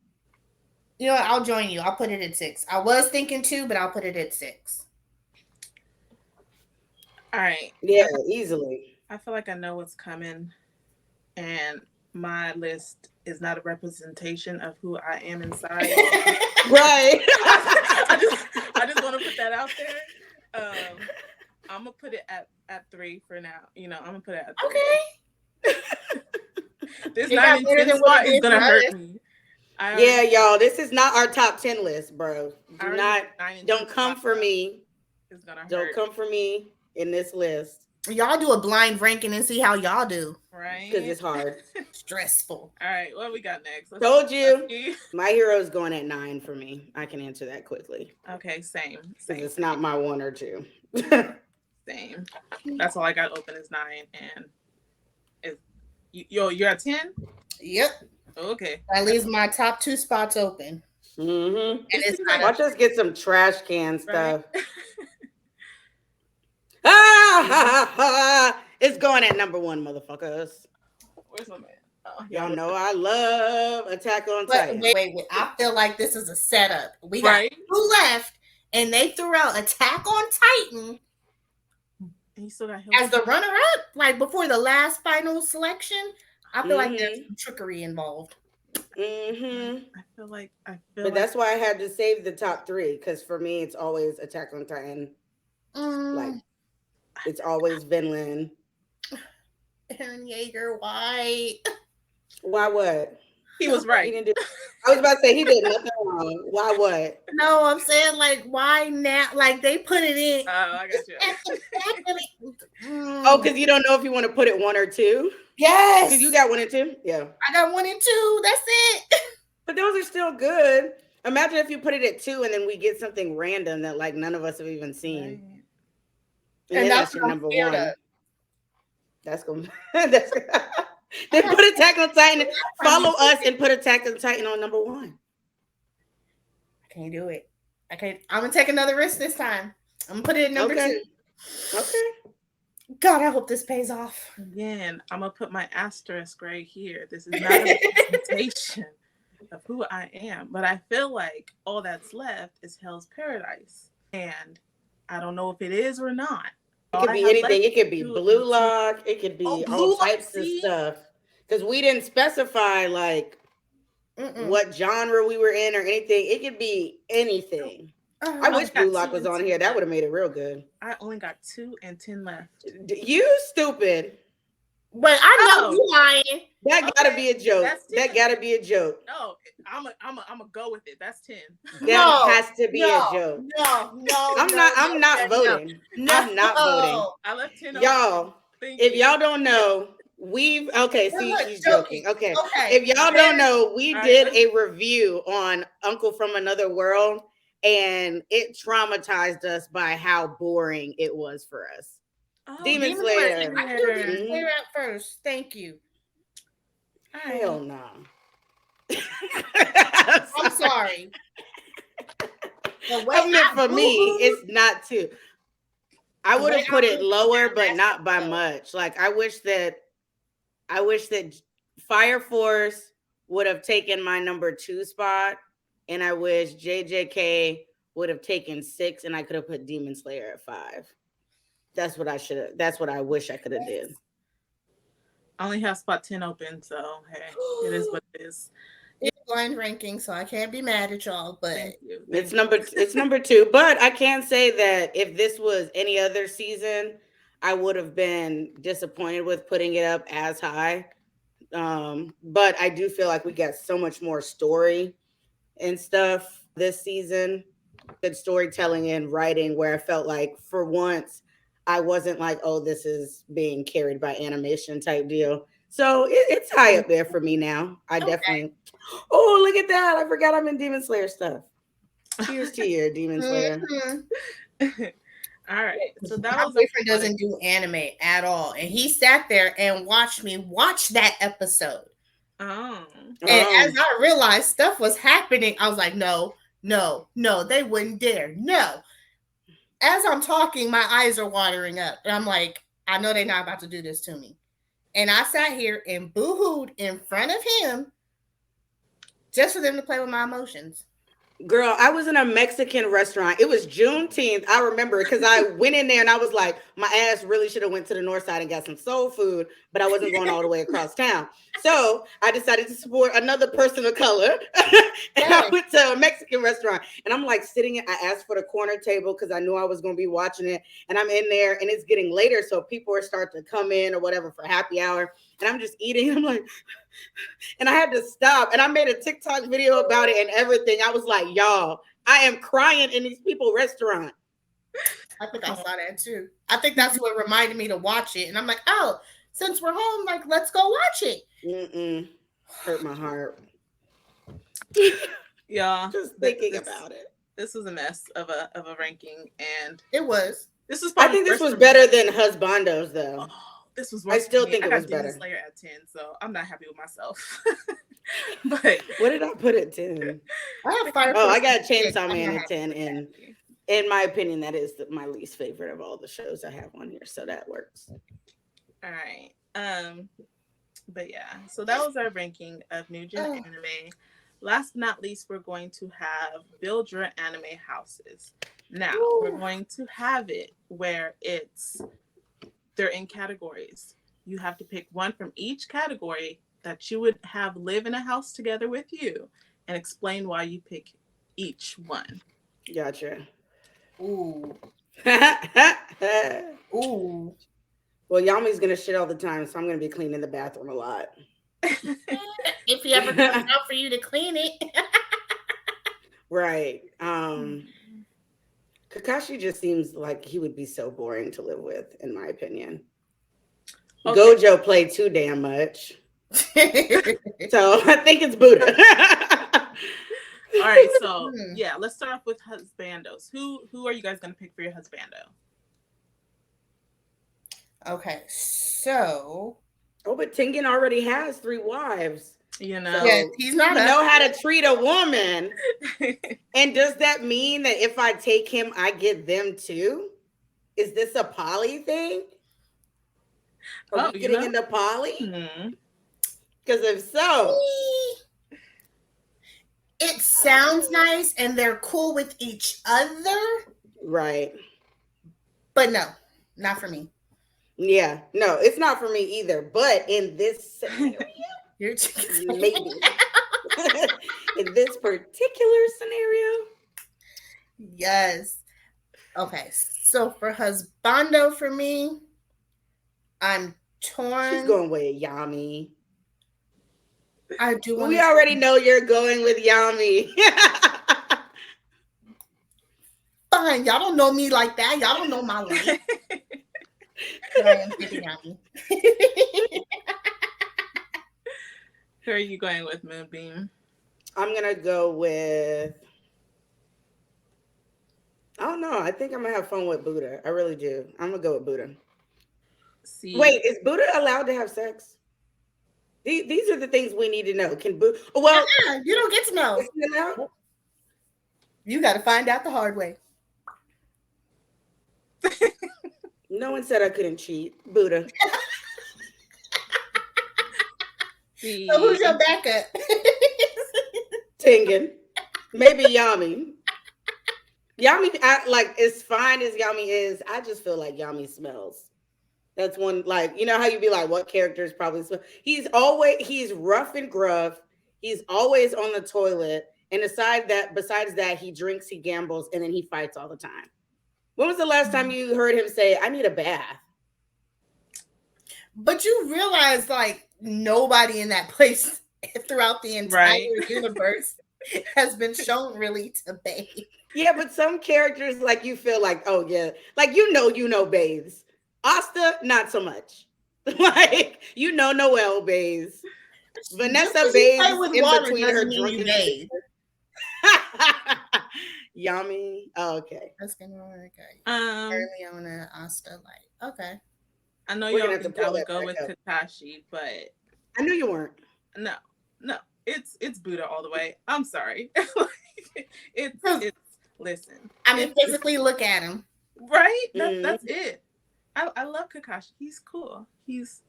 You know what? I'll join you. I'll put it at 6. I was thinking 2, but I'll put it at 6. All right. Yeah, easily. I feel like I know what's coming. And my list is not a representation of who I am inside. Right. I just want to put that out there. I'm gonna put it at 3 for now. You know, I'm gonna put it at 3. Okay. This 9 and 10 spot is gonna hurt me. Yeah, y'all. This is not our top 10 list, bro. Don't come for me. It's gonna hurt. Don't come for me in this list. Y'all do a blind ranking and see how y'all do. Right? Because it's hard. Stressful. All right, what we got next? Told you. See. My Hero's going at 9 for me. I can answer that quickly. Okay, same. Because it's not my 1 or 2. Same. That's all I got open is 9, and you're at 10. Yep. Okay. That leaves my top 2 spots open. Mm-hmm. And it's Watch us get some trash can stuff. Right? It's going at number 1, motherfuckers. Where's my man? Oh, Y'all know I love Attack on Titan. Wait. I feel like this is a setup. We got 2 left, and they threw out Attack on Titan he still got as the runner-up, like before the last final selection. I feel like there's some trickery involved. I feel like that's why I had to save the top 3, because for me it's always Attack on Titan. Like it's always Vinland. Eren Yeager, why? Why what? He was right. He didn't do. I was about to say he did nothing wrong. Why what? No, I'm saying like why now? Like they put it in. Oh, I got you. Oh, because you don't know if you want to put it 1 or 2. Yes. Because you got 1 and 2. Yeah. I got 1 and 2. That's it. But those are still good. Imagine if you put it at 2 and then we get something random that like none of us have even seen. Right. And that's your number 1. That's going. That's. Then put Attack on Titan. Follow us and put Attack on Titan on number 1. I can't do it. I can't. I'm gonna take another risk this time. I'm gonna put it at number 2. Okay. God, I hope this pays off. Again, I'm gonna put my asterisk right here. This is not a representation of who I am, but I feel like all that's left is Hell's Paradise, and I don't know if it is or not. It could be anything. It could be Blue Lock. It could be all types of stuff. Because we didn't specify like what genre we were in or anything. It could be anything. I wish Blue Lock was on here. That would have made it real good. I only got 2 and 10 left. You stupid. But I know you lying. That gotta be a joke. That gotta be a joke. No, I'm a go with it. That's 10. That has to be a joke. No. I'm not voting. I'm not voting. I left 10. Y'all, if y'all don't know, she's joking. Okay. If y'all don't know, we did a review on Uncle from Another World, and it traumatized us by how boring it was for us. Oh, Demon Slayer. I do Demon Slayer at first. Thank you. Hell no. I'm sorry. I meant for me, it's not too. I would have put it lower, but not by much. Like I wish that Fire Force would have taken my number 2 spot, and I wish JJK would have taken 6, and I could have put Demon Slayer at 5. That's what I wish I could have did. I only have spot 10 open, so hey, it is what it is. It's blind ranking, so I can't be mad at y'all, but it's number 2. But I can say that if this was any other season, I would have been disappointed with putting it up as high. But I do feel like we got so much more story and stuff this season. Good storytelling and writing, where I felt like for once I wasn't like, oh, this is being carried by animation type deal. So it's high up there for me now. I definitely. Oh, look at that! I forgot I'm in Demon Slayer stuff. Cheers to you, Demon Slayer. All right. So that my boyfriend doesn't do anime at all, and he sat there and watched me watch that episode. And as I realized stuff was happening, I was like, no, they wouldn't dare. No. As I'm talking, my eyes are watering up. And I'm like, I know they're not about to do this to me. And I sat here and boo-hooed in front of him just for them to play with my emotions. Girl, I was in a Mexican restaurant. It was Juneteenth. I remember because I went in there and I was like, my ass really should have went to the north side and got some soul food, but I wasn't going all the way across town. So I decided to support another person of color. And I went to a Mexican restaurant. And I'm like sitting, I asked for the corner table because I knew I was going to be watching it. And I'm in there and it's getting later. So people are starting to come in or whatever for happy hour. And I'm just eating. I'm like, and I had to stop. And I made a TikTok video about it and everything. I was like, y'all, I am crying in these people restaurant. I think I saw that too. I think that's what reminded me to watch it. And I'm like, oh, since we're home, like, let's go watch it. Hurt my heart. Yeah. Just thinking about it. This was a mess of a ranking, and it was. This was. I think this was better than Husbando's, though. Oh, this was. I still think it was Demon better. Slayer at 10, so I'm not happy with myself. But what did I put at 10? I have Fire. I got Chainsaw Man at 10, and in my opinion, that is my least favorite of all the shows I have on here, so that works. All right. But yeah, so that was our ranking of new gen anime. Last but not least, we're going to have build your anime houses. Now we're going to have it where they're in categories. You have to pick one from each category that you would have live in a house together with you, and explain why you pick each one. Gotcha. Ooh. Ooh. Well, Yami's gonna shit all the time, so I'm gonna be cleaning the bathroom a lot. If he ever comes out for you to clean it. Right. Kakashi just seems like he would be so boring to live with, in my opinion. Okay. Gojo played too damn much. So I think it's Buddha. All right, so yeah, let's start off with husbandos. Who are you guys gonna pick for your husbando? Okay, so but Tengen already has 3 wives. You know, yeah, he's not. You know how to treat a woman. And does that mean that if I take him, I get them too? Is this a poly thing? Are we getting into poly? Because if so, it sounds nice and they're cool with each other. Right. But no, not for me. Yeah, no, it's not for me either. But in this scenario, maybe. In this particular scenario. Yes. Okay, so for husbando for me, I'm torn. She's going with Yami. I do. We already know you're going with Yami. Fine, y'all don't know me like that. Y'all don't know my life. But I am picking Yami. Who are you going with, Moonbeam? I'm gonna go with. I don't know. I think I'm gonna have fun with Buddha. I really do. I'm gonna go with Buddha. See. Wait, is Buddha allowed to have sex? These are the things we need to know. Can Buddha? Well, you don't get to know. Is he allowed? You got to find out the hard way. No one said I couldn't cheat. Buddha. So who's your backup? Tengen. Maybe Yami. Yami, as fine as Yami is, I just feel like Yami smells. That's one, like, you know how you be like, what characters probably smell? He's rough and gruff. He's always on the toilet. And besides that, he drinks, he gambles, and then he fights all the time. When was the last time you heard him say, I need a bath? But you realize, like, nobody in that place throughout the entire universe has been shown really to bathe. Yeah, but some characters, like, you feel like, oh, yeah. Like, you know bathes. Asta, not so much. Like, Noelle bathes. Vanessa bathes in between her drunken. Yummy. Oh, okay. That's gonna work. Early on Asta, like, okay. I know y'all think I would go with Kakashi, but I knew you weren't. No, it's Buddha all the way. I'm sorry. it's listen. I mean, physically look at him. Right? That's it. I love Kakashi. He's cool. He's,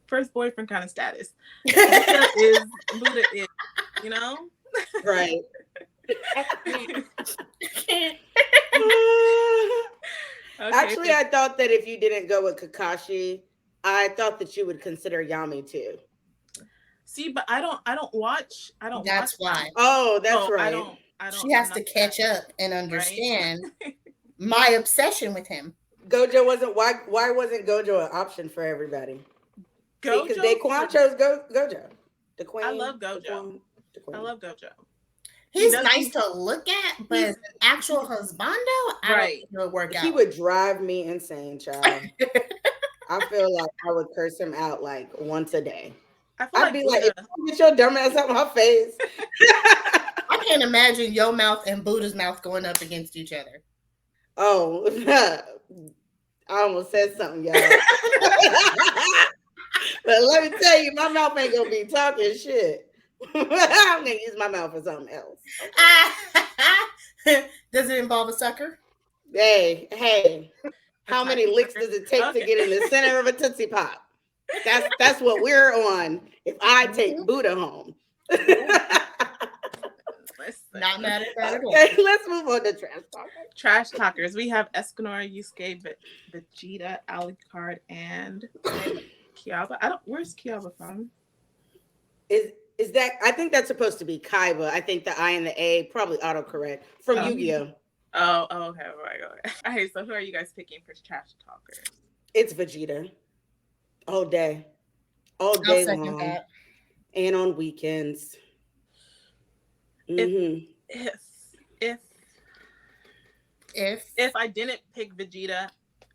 first boyfriend kind of status. Buddha is, Right. Okay, actually, I thought that if you didn't go with Kakashi, I thought that you would consider Yami too. See, but I don't watch. That's why. Oh, that's right. I don't. She has to catch up and understand my obsession with him. Gojo wasn't. Why wasn't Gojo an option for everybody? Because Daquan chose Gojo. I love Gojo. I love Gojo. He's nice to look at, but as an actual husbando, I don't think it would work out. He would drive me insane, child. I feel like I would curse him out like once a day. I'd be like, get your dumb ass out my face. I can't imagine your mouth and Buddha's mouth going up against each other. Oh, I almost said something, y'all. But let me tell you, my mouth ain't gonna be talking shit. I'm gonna use my mouth for something else. Does it involve a sucker? Hey. How many licks does it take to get in the center of a Tootsie Pop? That's what we're on if I take Buddha home. Not mad at that at all. Okay, let's move on to trash talkers. Trash talkers. We have Escanor, Yusuke, Vegeta, Alucard, and Kiaba. Where's Kiaba from? Is that? I think that's supposed to be Kaiba. I think the I and the A probably autocorrect from Yu-Gi-Oh. Oh, okay. Okay, so who are you guys picking for trash talkers? It's Vegeta. All day long. That. And on weekends. Mm-hmm. If I didn't pick Vegeta,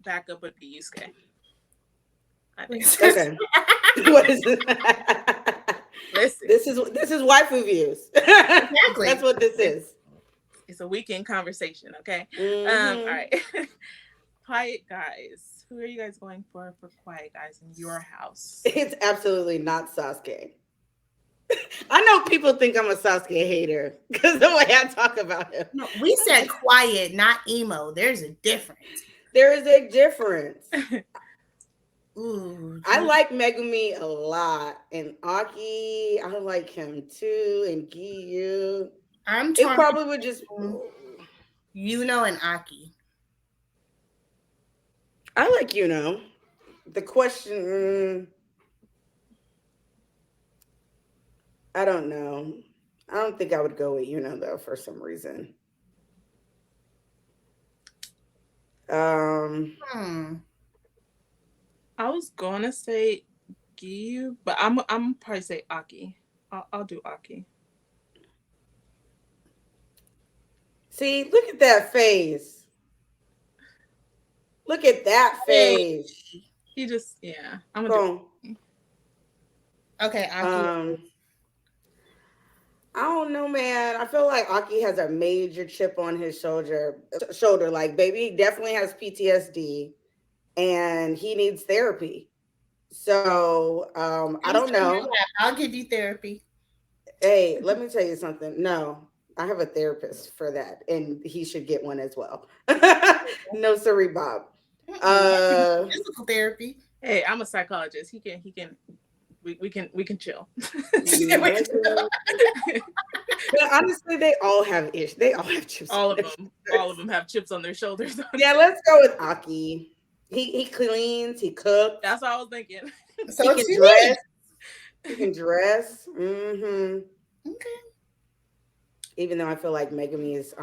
backup would be Yusuke. I think. Okay. What is this? Listen. This is waifu views. Exactly. That's what this is. It's a weekend conversation, okay? Mm-hmm. All right. Quiet Guys. Who are you guys going for Quiet Guys in your house? It's absolutely not Sasuke. I know people think I'm a Sasuke hater because the way I talk about him. No, we said quiet, not emo. There's a difference. There is a difference. Ooh, I like Megumi a lot. And Aki, I like him too. And Giyu. It probably would just Yuno and Aki. I like Yuno. The question, I don't know. I don't think I would go with Yuno though for some reason. I was gonna say Giyu, but I'm probably say Aki. I'll do Aki. See, look at that face. Look at that face. He just, yeah. I'm gonna do. Okay, Aki. I don't know, man. I feel like Aki has a major chip on his shoulder. Like, baby, he definitely has PTSD, and he needs therapy. So, I don't know. I'll give you therapy. Hey, let me tell you something. No. I have a therapist for that, and he should get one as well. No, sorry, Bob. Physical therapy. Hey, I'm a psychologist. We can chill. But honestly, they all have issues. They all have chips. All of them have chips on their shoulders. Yeah, let's go with Aki. He cleans. He cooks. That's what I was thinking. So he can dress. He can dress. Mm-hmm. Okay. Even though I feel like Megumi's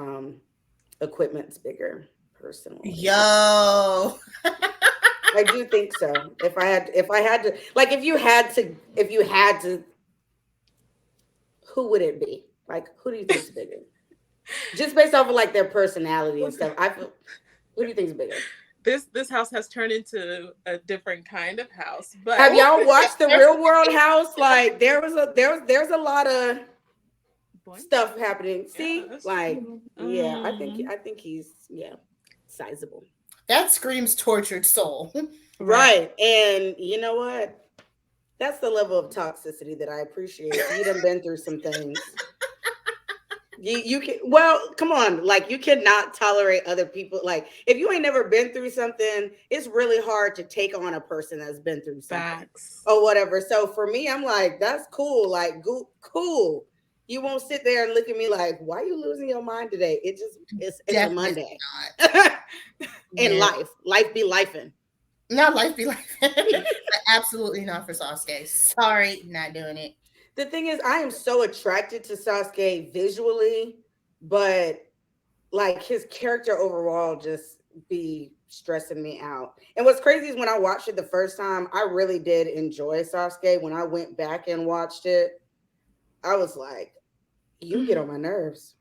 equipment's bigger, personally. Yo. I do think so. If I had to, like, if you had to, who would it be? Like, who do you think is bigger? Just based off of like their personality and stuff. Who do you think is bigger? This house has turned into a different kind of house. But have y'all watched the Real World House? Like, there's a lot of stuff happening. See, I think he's sizable. That screams tortured soul. Right. And you know what? That's the level of toxicity that I appreciate. You done been through some things. You can, well, come on. Like, you cannot tolerate other people. Like, if you ain't never been through something, it's really hard to take on a person that's been through something. Facts. Or whatever. So for me, I'm like, that's cool. Like, cool. You won't sit there and look at me like, why are you losing your mind today? It's a Monday. In life be lifing. Not life be lifing. Absolutely not for Sasuke. Sorry, not doing it. The thing is, I am so attracted to Sasuke visually, but like his character overall just be stressing me out. And what's crazy is when I watched it the first time, I really did enjoy Sasuke. When I went back and watched it, I was like, You get on my nerves.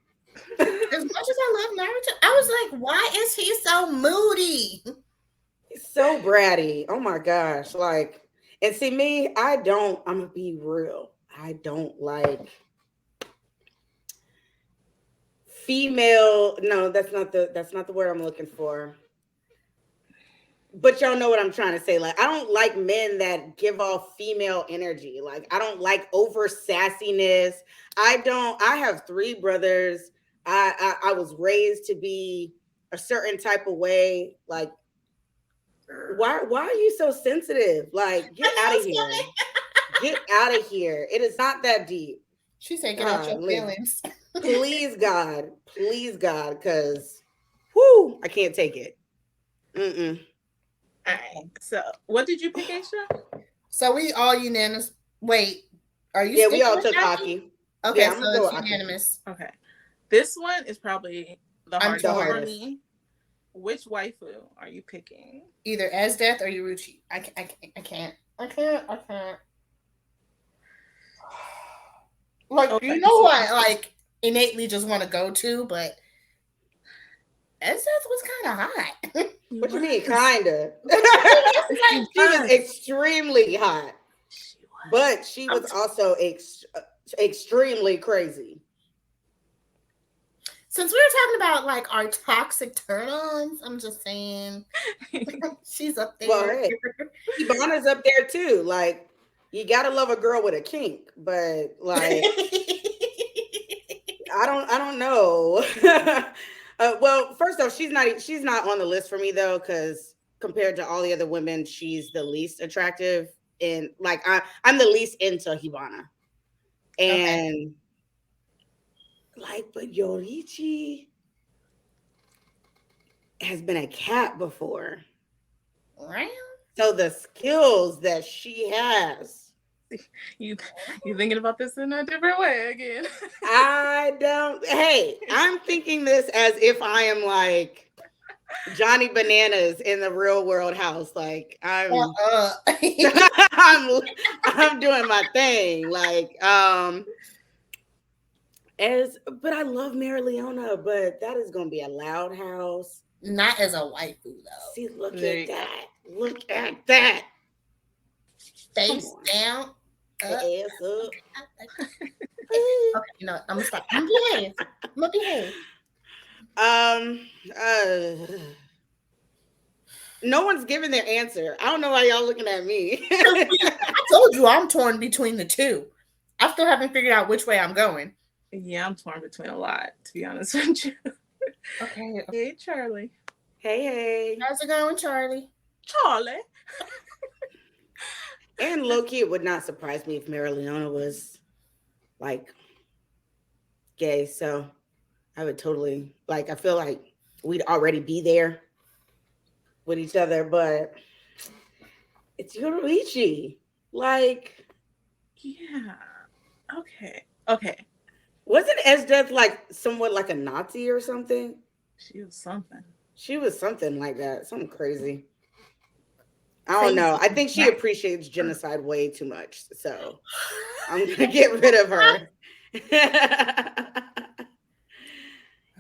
As much as I love Naruto, I was like, why is he so moody? He's so bratty. Oh my gosh. Like, and see me, I'm gonna be real. I don't like female. No, that's not the word I'm looking for. But y'all know what I'm trying to say. Like, I don't like men that give off female energy. Like, I don't like over sassiness. I have 3 brothers. I was raised to be a certain type of way. Like, why are you so sensitive? Like, get out of here. Get out of here. It is not that deep. She said, get out your feelings. Please, God, because whoo, I can't take it. Mm-mm. All right. So, what did you pick, Aisha? So we all unanimous. Wait, are you? Yeah, we all took hockey. Okay, yeah, so it's unanimous. Okay, this one is probably the hardest. Which waifu are you picking? Either Esdeath or Yuruchi. I can't. Like, okay, you know what? Like, innately just want to go to, but Esdeath was kind of hot. What you mean, kinda? She was extremely hot, but she was also extremely crazy. Since we were talking about like our toxic turn-ons, I'm just saying she's up there. Well, hey, Hibana's up there too. Like, you gotta love a girl with a kink, but like, I don't know. Well, first off, she's not on the list for me though, because compared to all the other women, she's the least attractive, and like I'm the least into Hibana, and like, but Yorichi has been a cat before, right? So the skills that she has. You thinking about this in a different way again. I'm thinking this as if I am like Johnny Bananas in the real world house. Like I'm I'm doing my thing. Like but I love Mary Leona, but that is gonna be a loud house. Not as a waifu though. See, look at that. Look at that. Face down. Ass up. Okay, no, I'm gonna stop. I'm gonna behave. No one's giving their answer. I don't know why y'all looking at me. I told you I'm torn between the two. I still haven't figured out which way I'm going. Yeah, I'm torn between a lot, to be honest with you. Okay. Hey, Charlie. Hey. How's it going, Charlie? Charlie. And low-key, it would not surprise me if Mary Leona was like gay. So I would totally I feel like we'd already be there with each other, but it's Yoruichi. Like, yeah. Okay. Wasn't Esdeath like somewhat like a Nazi or something? She was something. She was something like that. Something crazy. I don't know. I think she appreciates genocide way too much. So I'm going to get rid of her.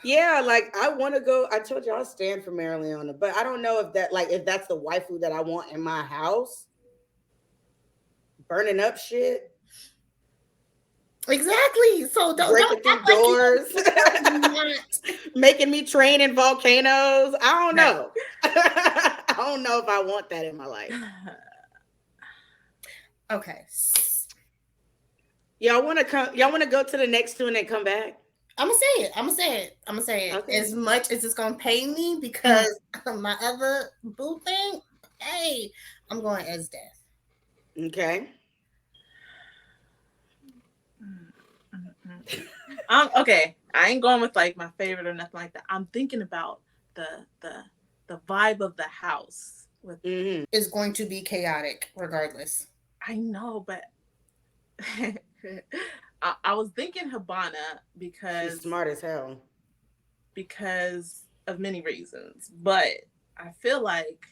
Yeah, like I want to go. I told you I'll stand for Mary Leona, but I don't know if that's the waifu that I want in my house. Burning up shit. Exactly. So breaking through doors, making me train in volcanoes. I don't know. I don't know if I want that in my life. Okay. Y'all want to come? Y'all want to go to the next two and then come back? I'm gonna say it. Okay. As much as it's gonna pay me because my other boo thing. Hey, I'm going Esdeath. Okay. Okay. I ain't going with like my favorite or nothing like that. I'm thinking about the vibe of the house with is going to be chaotic regardless. I know, but I was thinking Hibana because she's smart as hell. Because of many reasons, but I feel like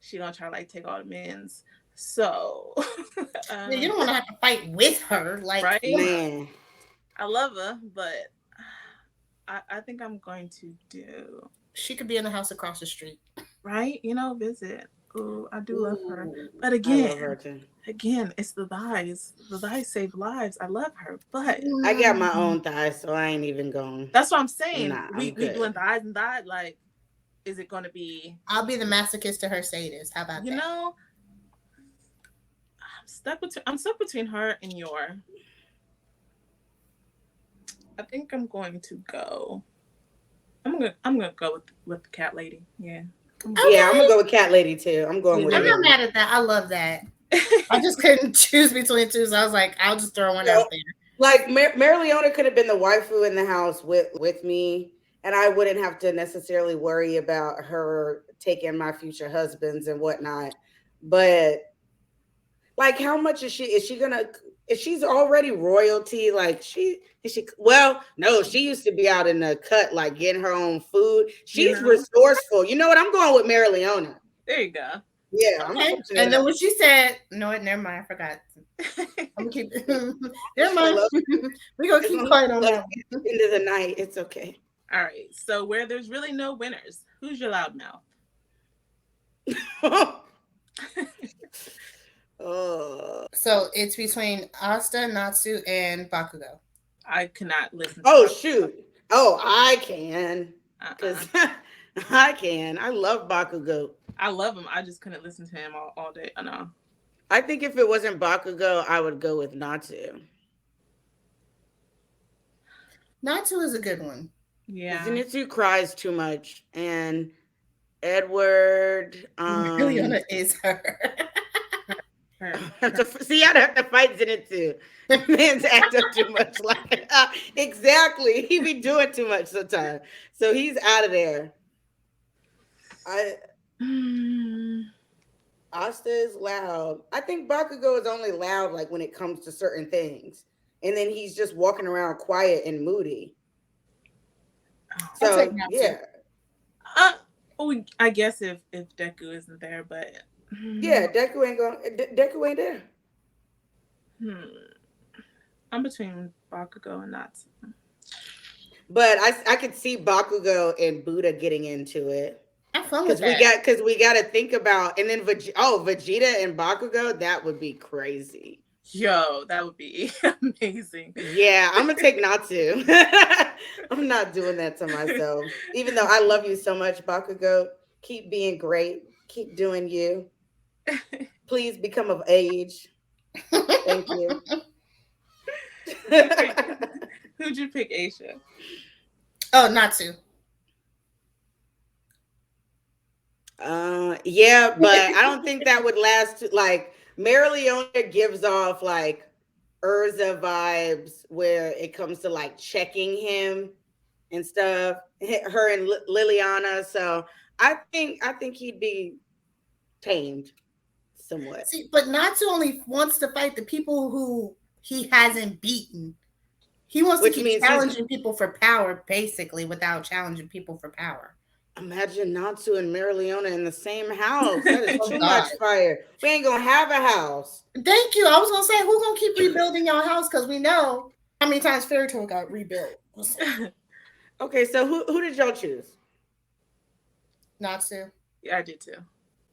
she gonna try to like take all the men's. So you don't want to have to fight with her, like right? Man. I love her, but I think I'm going to do She could be in the house across the street. right. Visit. Ooh, I do love her, Ooh, but I love her too. again, it's the thighs. The thighs save lives. I love her, but I got my own thighs, so I ain't even going. that's what I'm saying. Nah, We I'm good. doing thighs and thighs. Like, is it going to be? I'll be the masochist to her sadist. How about You that? know, I'm stuck between her and your. I think I'm going to go. I'm gonna go with the cat lady. Yeah. Yeah, I'm gonna go with cat lady too. I'm going with I'm her. not mad at that. I love that. I just couldn't choose between two, so I was like, I'll just throw one out there. Like Mary Leona could have been the waifu in the house with me, and I wouldn't have to necessarily worry about her taking my future husbands and whatnot. But like, how much is she? Is she gonna? If she's already royalty, like well, no, she used to be out in the cut, like getting her own food. She's resourceful. You know what? I'm going with Mary Leona. There you go. Yeah. Okay. And then when she said, "No, never mind, I forgot." I'm gonna keep. Never mind. We're gonna keep quiet on that one. Into the night, it's okay. All right. So where there's really no winners, who's your loudmouth? So it's between Asta, Natsu, and Bakugo. I cannot listen. Oh shoot! Oh, I can. Because I can. I love Bakugo. I love him. I just couldn't listen to him all day. I know. I think if it wasn't Bakugo, I would go with Natsu. Natsu is a good one. Yeah. Zenitsu cries too much, and Edward. Leona is her. See, I'd have to fight Zenitsu. Man's act up too much. Like exactly, he be doing too much sometimes, so he's out of there. Asta is loud. I think Bakugo is only loud like when it comes to certain things, and then he's just walking around quiet and moody. So yeah. I guess if Deku isn't there, but yeah, Deku ain't going. Deku ain't there. I'm between Bakugo and Natsu. But I could see Bakugo and Buddha getting into it. Because we got to think about, and then Vegeta and Bakugo, that would be crazy. Yo, that would be amazing. Yeah, I'm gonna take Natsu. I'm not doing that to myself. Even though I love you so much, Bakugo, keep being great. Keep doing you. Please become of age. Thank you. Who'd you pick, Aisha? Oh, Natsu. Yeah, but I don't think that would last. Like Mary Leona gives off like Urza vibes where it comes to like checking him and stuff. Her and Liliana. So I think he'd be tamed somewhat. See, but Natsu only wants to fight the people who he hasn't beaten. He wants to keep challenging people for power, basically, without challenging people for power. Imagine Natsu and Mary Leona in the same house. That is too much fire. We ain't gonna have a house. Thank you. I was gonna say, who's gonna keep rebuilding your house? Because we know how many times Fairy Tail got rebuilt. Okay, so who did y'all choose? Natsu. Yeah, I did too.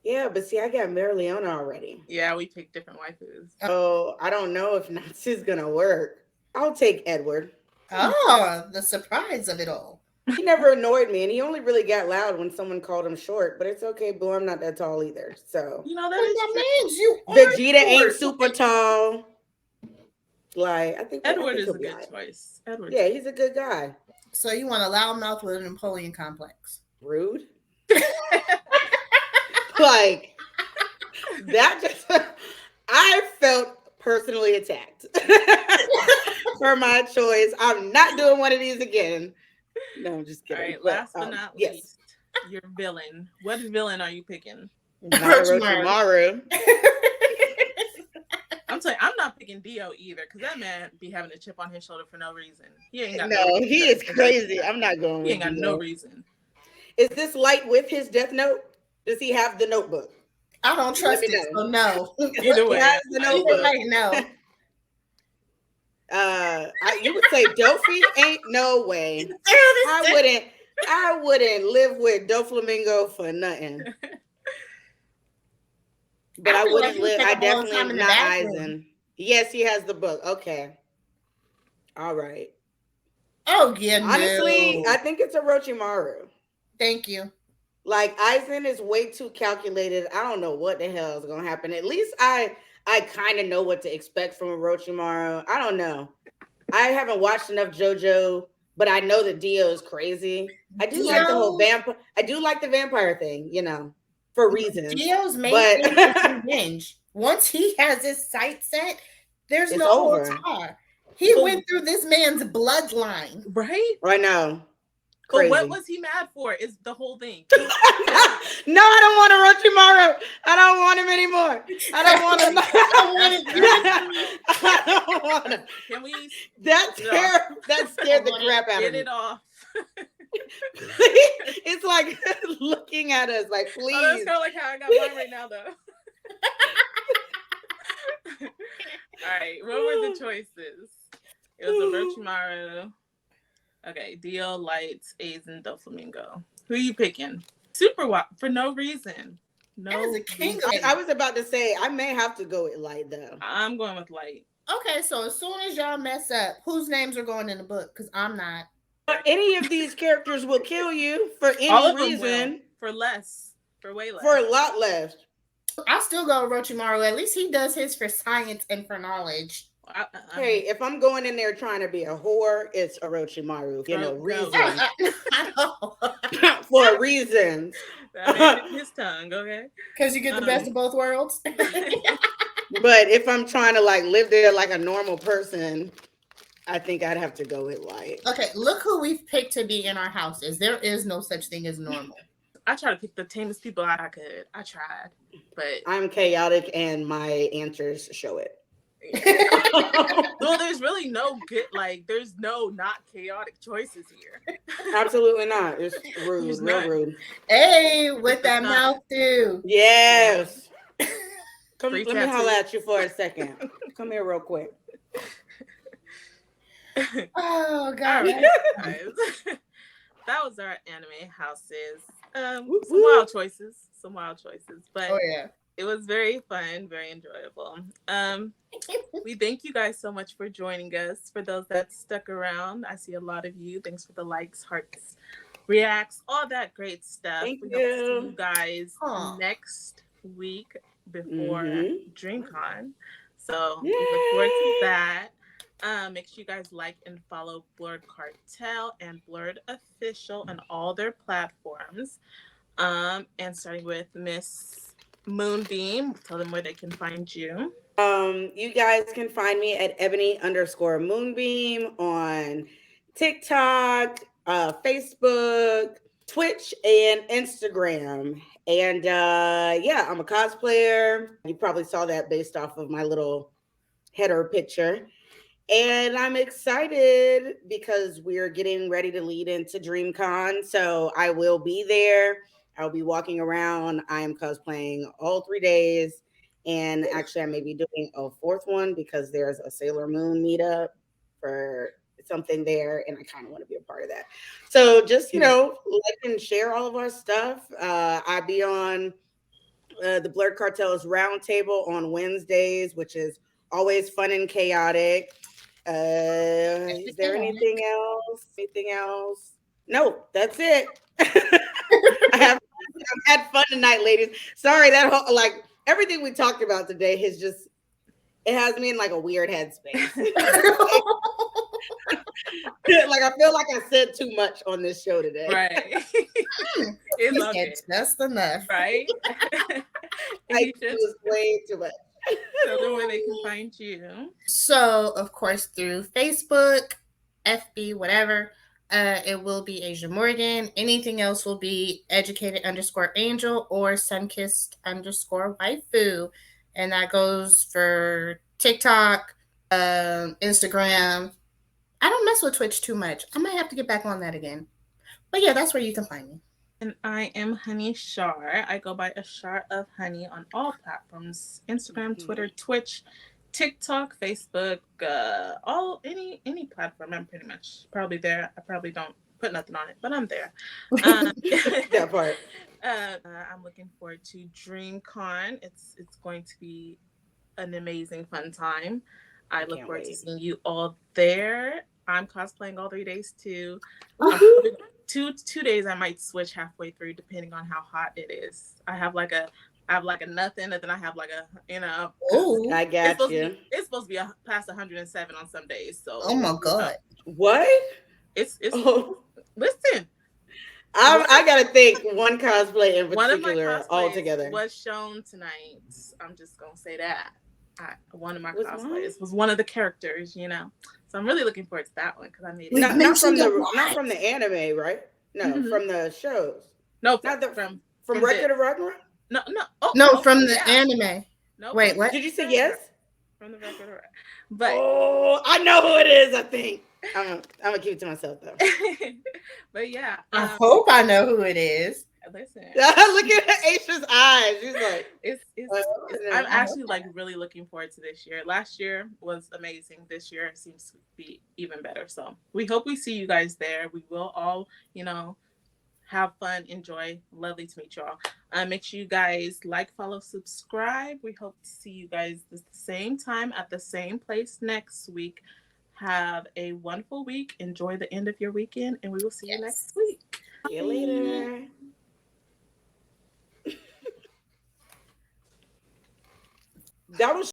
Yeah, but see, I got Mary Leona already. Yeah, we picked different waifus. So I don't know if Natsu's gonna work. I'll take Edward. Oh, the surprise of it all. He never annoyed me, and he only really got loud when someone called him short. But it's okay, boo. I'm not that tall either. So that means you. Vegeta ain't super tall. Like I think Edward is a good choice. Edward. Yeah, he's a good guy. So you want a loudmouth with a Napoleon complex? Rude. Like that just I felt personally attacked for my choice. I'm not doing one of these again. No, I'm just kidding. All right, last but not least, your villain. What villain are you picking? Orochimaru. I'm telling you, I'm not picking Dio either, because that man be having a chip on his shoulder for no reason. He ain't got no he is crazy. I'm not going with he ain't got no reason. Is this light with his death note? Does he have the notebook? I don't trust it, so no. Either way. He has the notebook. No. You would say Dofi? Ain't no way. I wouldn't live with Doflamingo for nothing. But I wouldn't live. I definitely not Eisen. Yes, he has the book. Okay. All right. Oh yeah. Honestly, no. I think it's Orochimaru. Thank you. Like Eisen is way too calculated. I don't know what the hell is gonna happen. At least I kind of know what to expect from Orochimaru. I don't know. I haven't watched enough JoJo, but I know that Dio is crazy. I do like the whole vampire. I do like the vampire thing, you know, for reasons. Dio's main thing is revenge. Once he has his sight set, there's no holds barred. He went through this man's bloodline, right? Right now. Crazy. But what was he mad for? Is the whole thing. No, I don't want Orochimaru. I don't want him anymore. I don't want him. I don't want him. Can we? That scared the crap out of me. Get it off. It's like looking at us like, please. Oh, that's kind of like how I got mine right now, though. All right, what were the choices? It was Orochimaru. Okay, Dio, Lights, Aizen, Doflamingo. Who are you picking? Super Wild for no reason. No. As a king, I was about to say I may have to go with Light though. I'm going with Light. Okay, so as soon as y'all mess up, whose names are going in the book? Because I'm not. Any of these characters will kill you for any reason. For less. For way less. For a lot less. I'll still go Orochimaru. At least he does his for science and for knowledge. Hey, if I'm going in there trying to be a whore, it's Orochimaru. You know, reasons. I know. For reasons. His tongue, okay? Because you get the best of both worlds. But if I'm trying to like live there like a normal person, I think I'd have to go with Light. Okay, look who we've picked to be in our houses. There is no such thing as normal. I tried to pick the tamest people I could. I tried, but I'm chaotic, and my answers show it. Well, there's really no good. Like, there's no not chaotic choices here. Absolutely not. It's rude, real rude. Hey, with that mouth too. Yes. Let me holler at you for a second. Come here real quick. Oh God. Right, that was our anime houses. Some wild choices. But oh yeah, it was very fun, very enjoyable. We thank you guys so much for joining us. For those that stuck around, I see a lot of you. Thanks for the likes, hearts, reacts, all that great stuff. Thank we you. hope to see you guys next week before DreamCon. So we look forward to that. Make sure you guys like and follow Blurred Cartel and Blurred Official on all their platforms. And starting with Miss Moonbeam, tell them where they can find you. You guys can find me at ebony_moonbeam on TikTok, Facebook, Twitch, and Instagram. And yeah, I'm a cosplayer. You probably saw that based off of my little header picture. And I'm excited because we're getting ready to lead into DreamCon. So I will be there. I'll be walking around. I am cosplaying all 3 days. And actually, I may be doing a fourth one because there's a Sailor Moon meetup for something there. And I kind of want to be a part of that. So just, like and share all of our stuff. I'll be on the Blurred Cartels Roundtable on Wednesdays, which is always fun and chaotic. Is there anything else? No, that's it. I've had fun tonight, ladies. Sorry, that whole, like everything we talked about today has just it has me in like a weird headspace. Like I feel like I said too much on this show today. Right. It's just enough. Right. I was way too much. Tell them where they can find you. So, of course, through Facebook, FB, whatever, it will be Asia Morgan. Anything else will be educated_angel or sunkissed_waifu. And that goes for TikTok, Instagram. I don't mess with Twitch too much. I might have to get back on that again. But yeah, that's where you can find me. And I am Honey Shar. I go by a Shar of Honey on all platforms: Instagram, Twitter, Twitch, TikTok, Facebook, any platform. I'm pretty much probably there. I probably don't put nothing on it, but I'm there. That part. I'm looking forward to DreamCon. It's going to be an amazing fun time. I look can't forward to wait. seeing you all there. I'm cosplaying all 3 days too. Two days I might switch halfway through depending on how hot it is. I have like a nothing, and then I have like a Oh, I got you. it's supposed to be past 107 on some days. So oh my God. What? it's Oh, listen. I gotta think one cosplay in One of my particular cosplays altogether. was shown tonight. I'm just gonna say that. One of my Was cosplays mine? was one of the characters, you know. So I'm really looking forward to that one because I made it. Wait, Not from mentioned the what? not from the anime, right? No, Mhm. from the shows. No, Not the from Record of Ragnarok. no. No, from the yeah. anime. No, Wait, what? Did you say yes? From the Record of Ragnarok. But Oh, I know who it is. I think I'm gonna keep it to myself though. but yeah, I hope I know who it is. listen, Look at Aisha's eyes. She's like, I'm actually like really looking forward to this year. Last year was amazing. This year seems to be even better. So we hope we see you guys there. We will all, have fun, enjoy. Lovely to meet y'all. Make sure you guys like, follow, subscribe. We hope to see you guys the same time at the same place next week. Have a wonderful week. Enjoy the end of your weekend, and we will see you next week. see you later. That was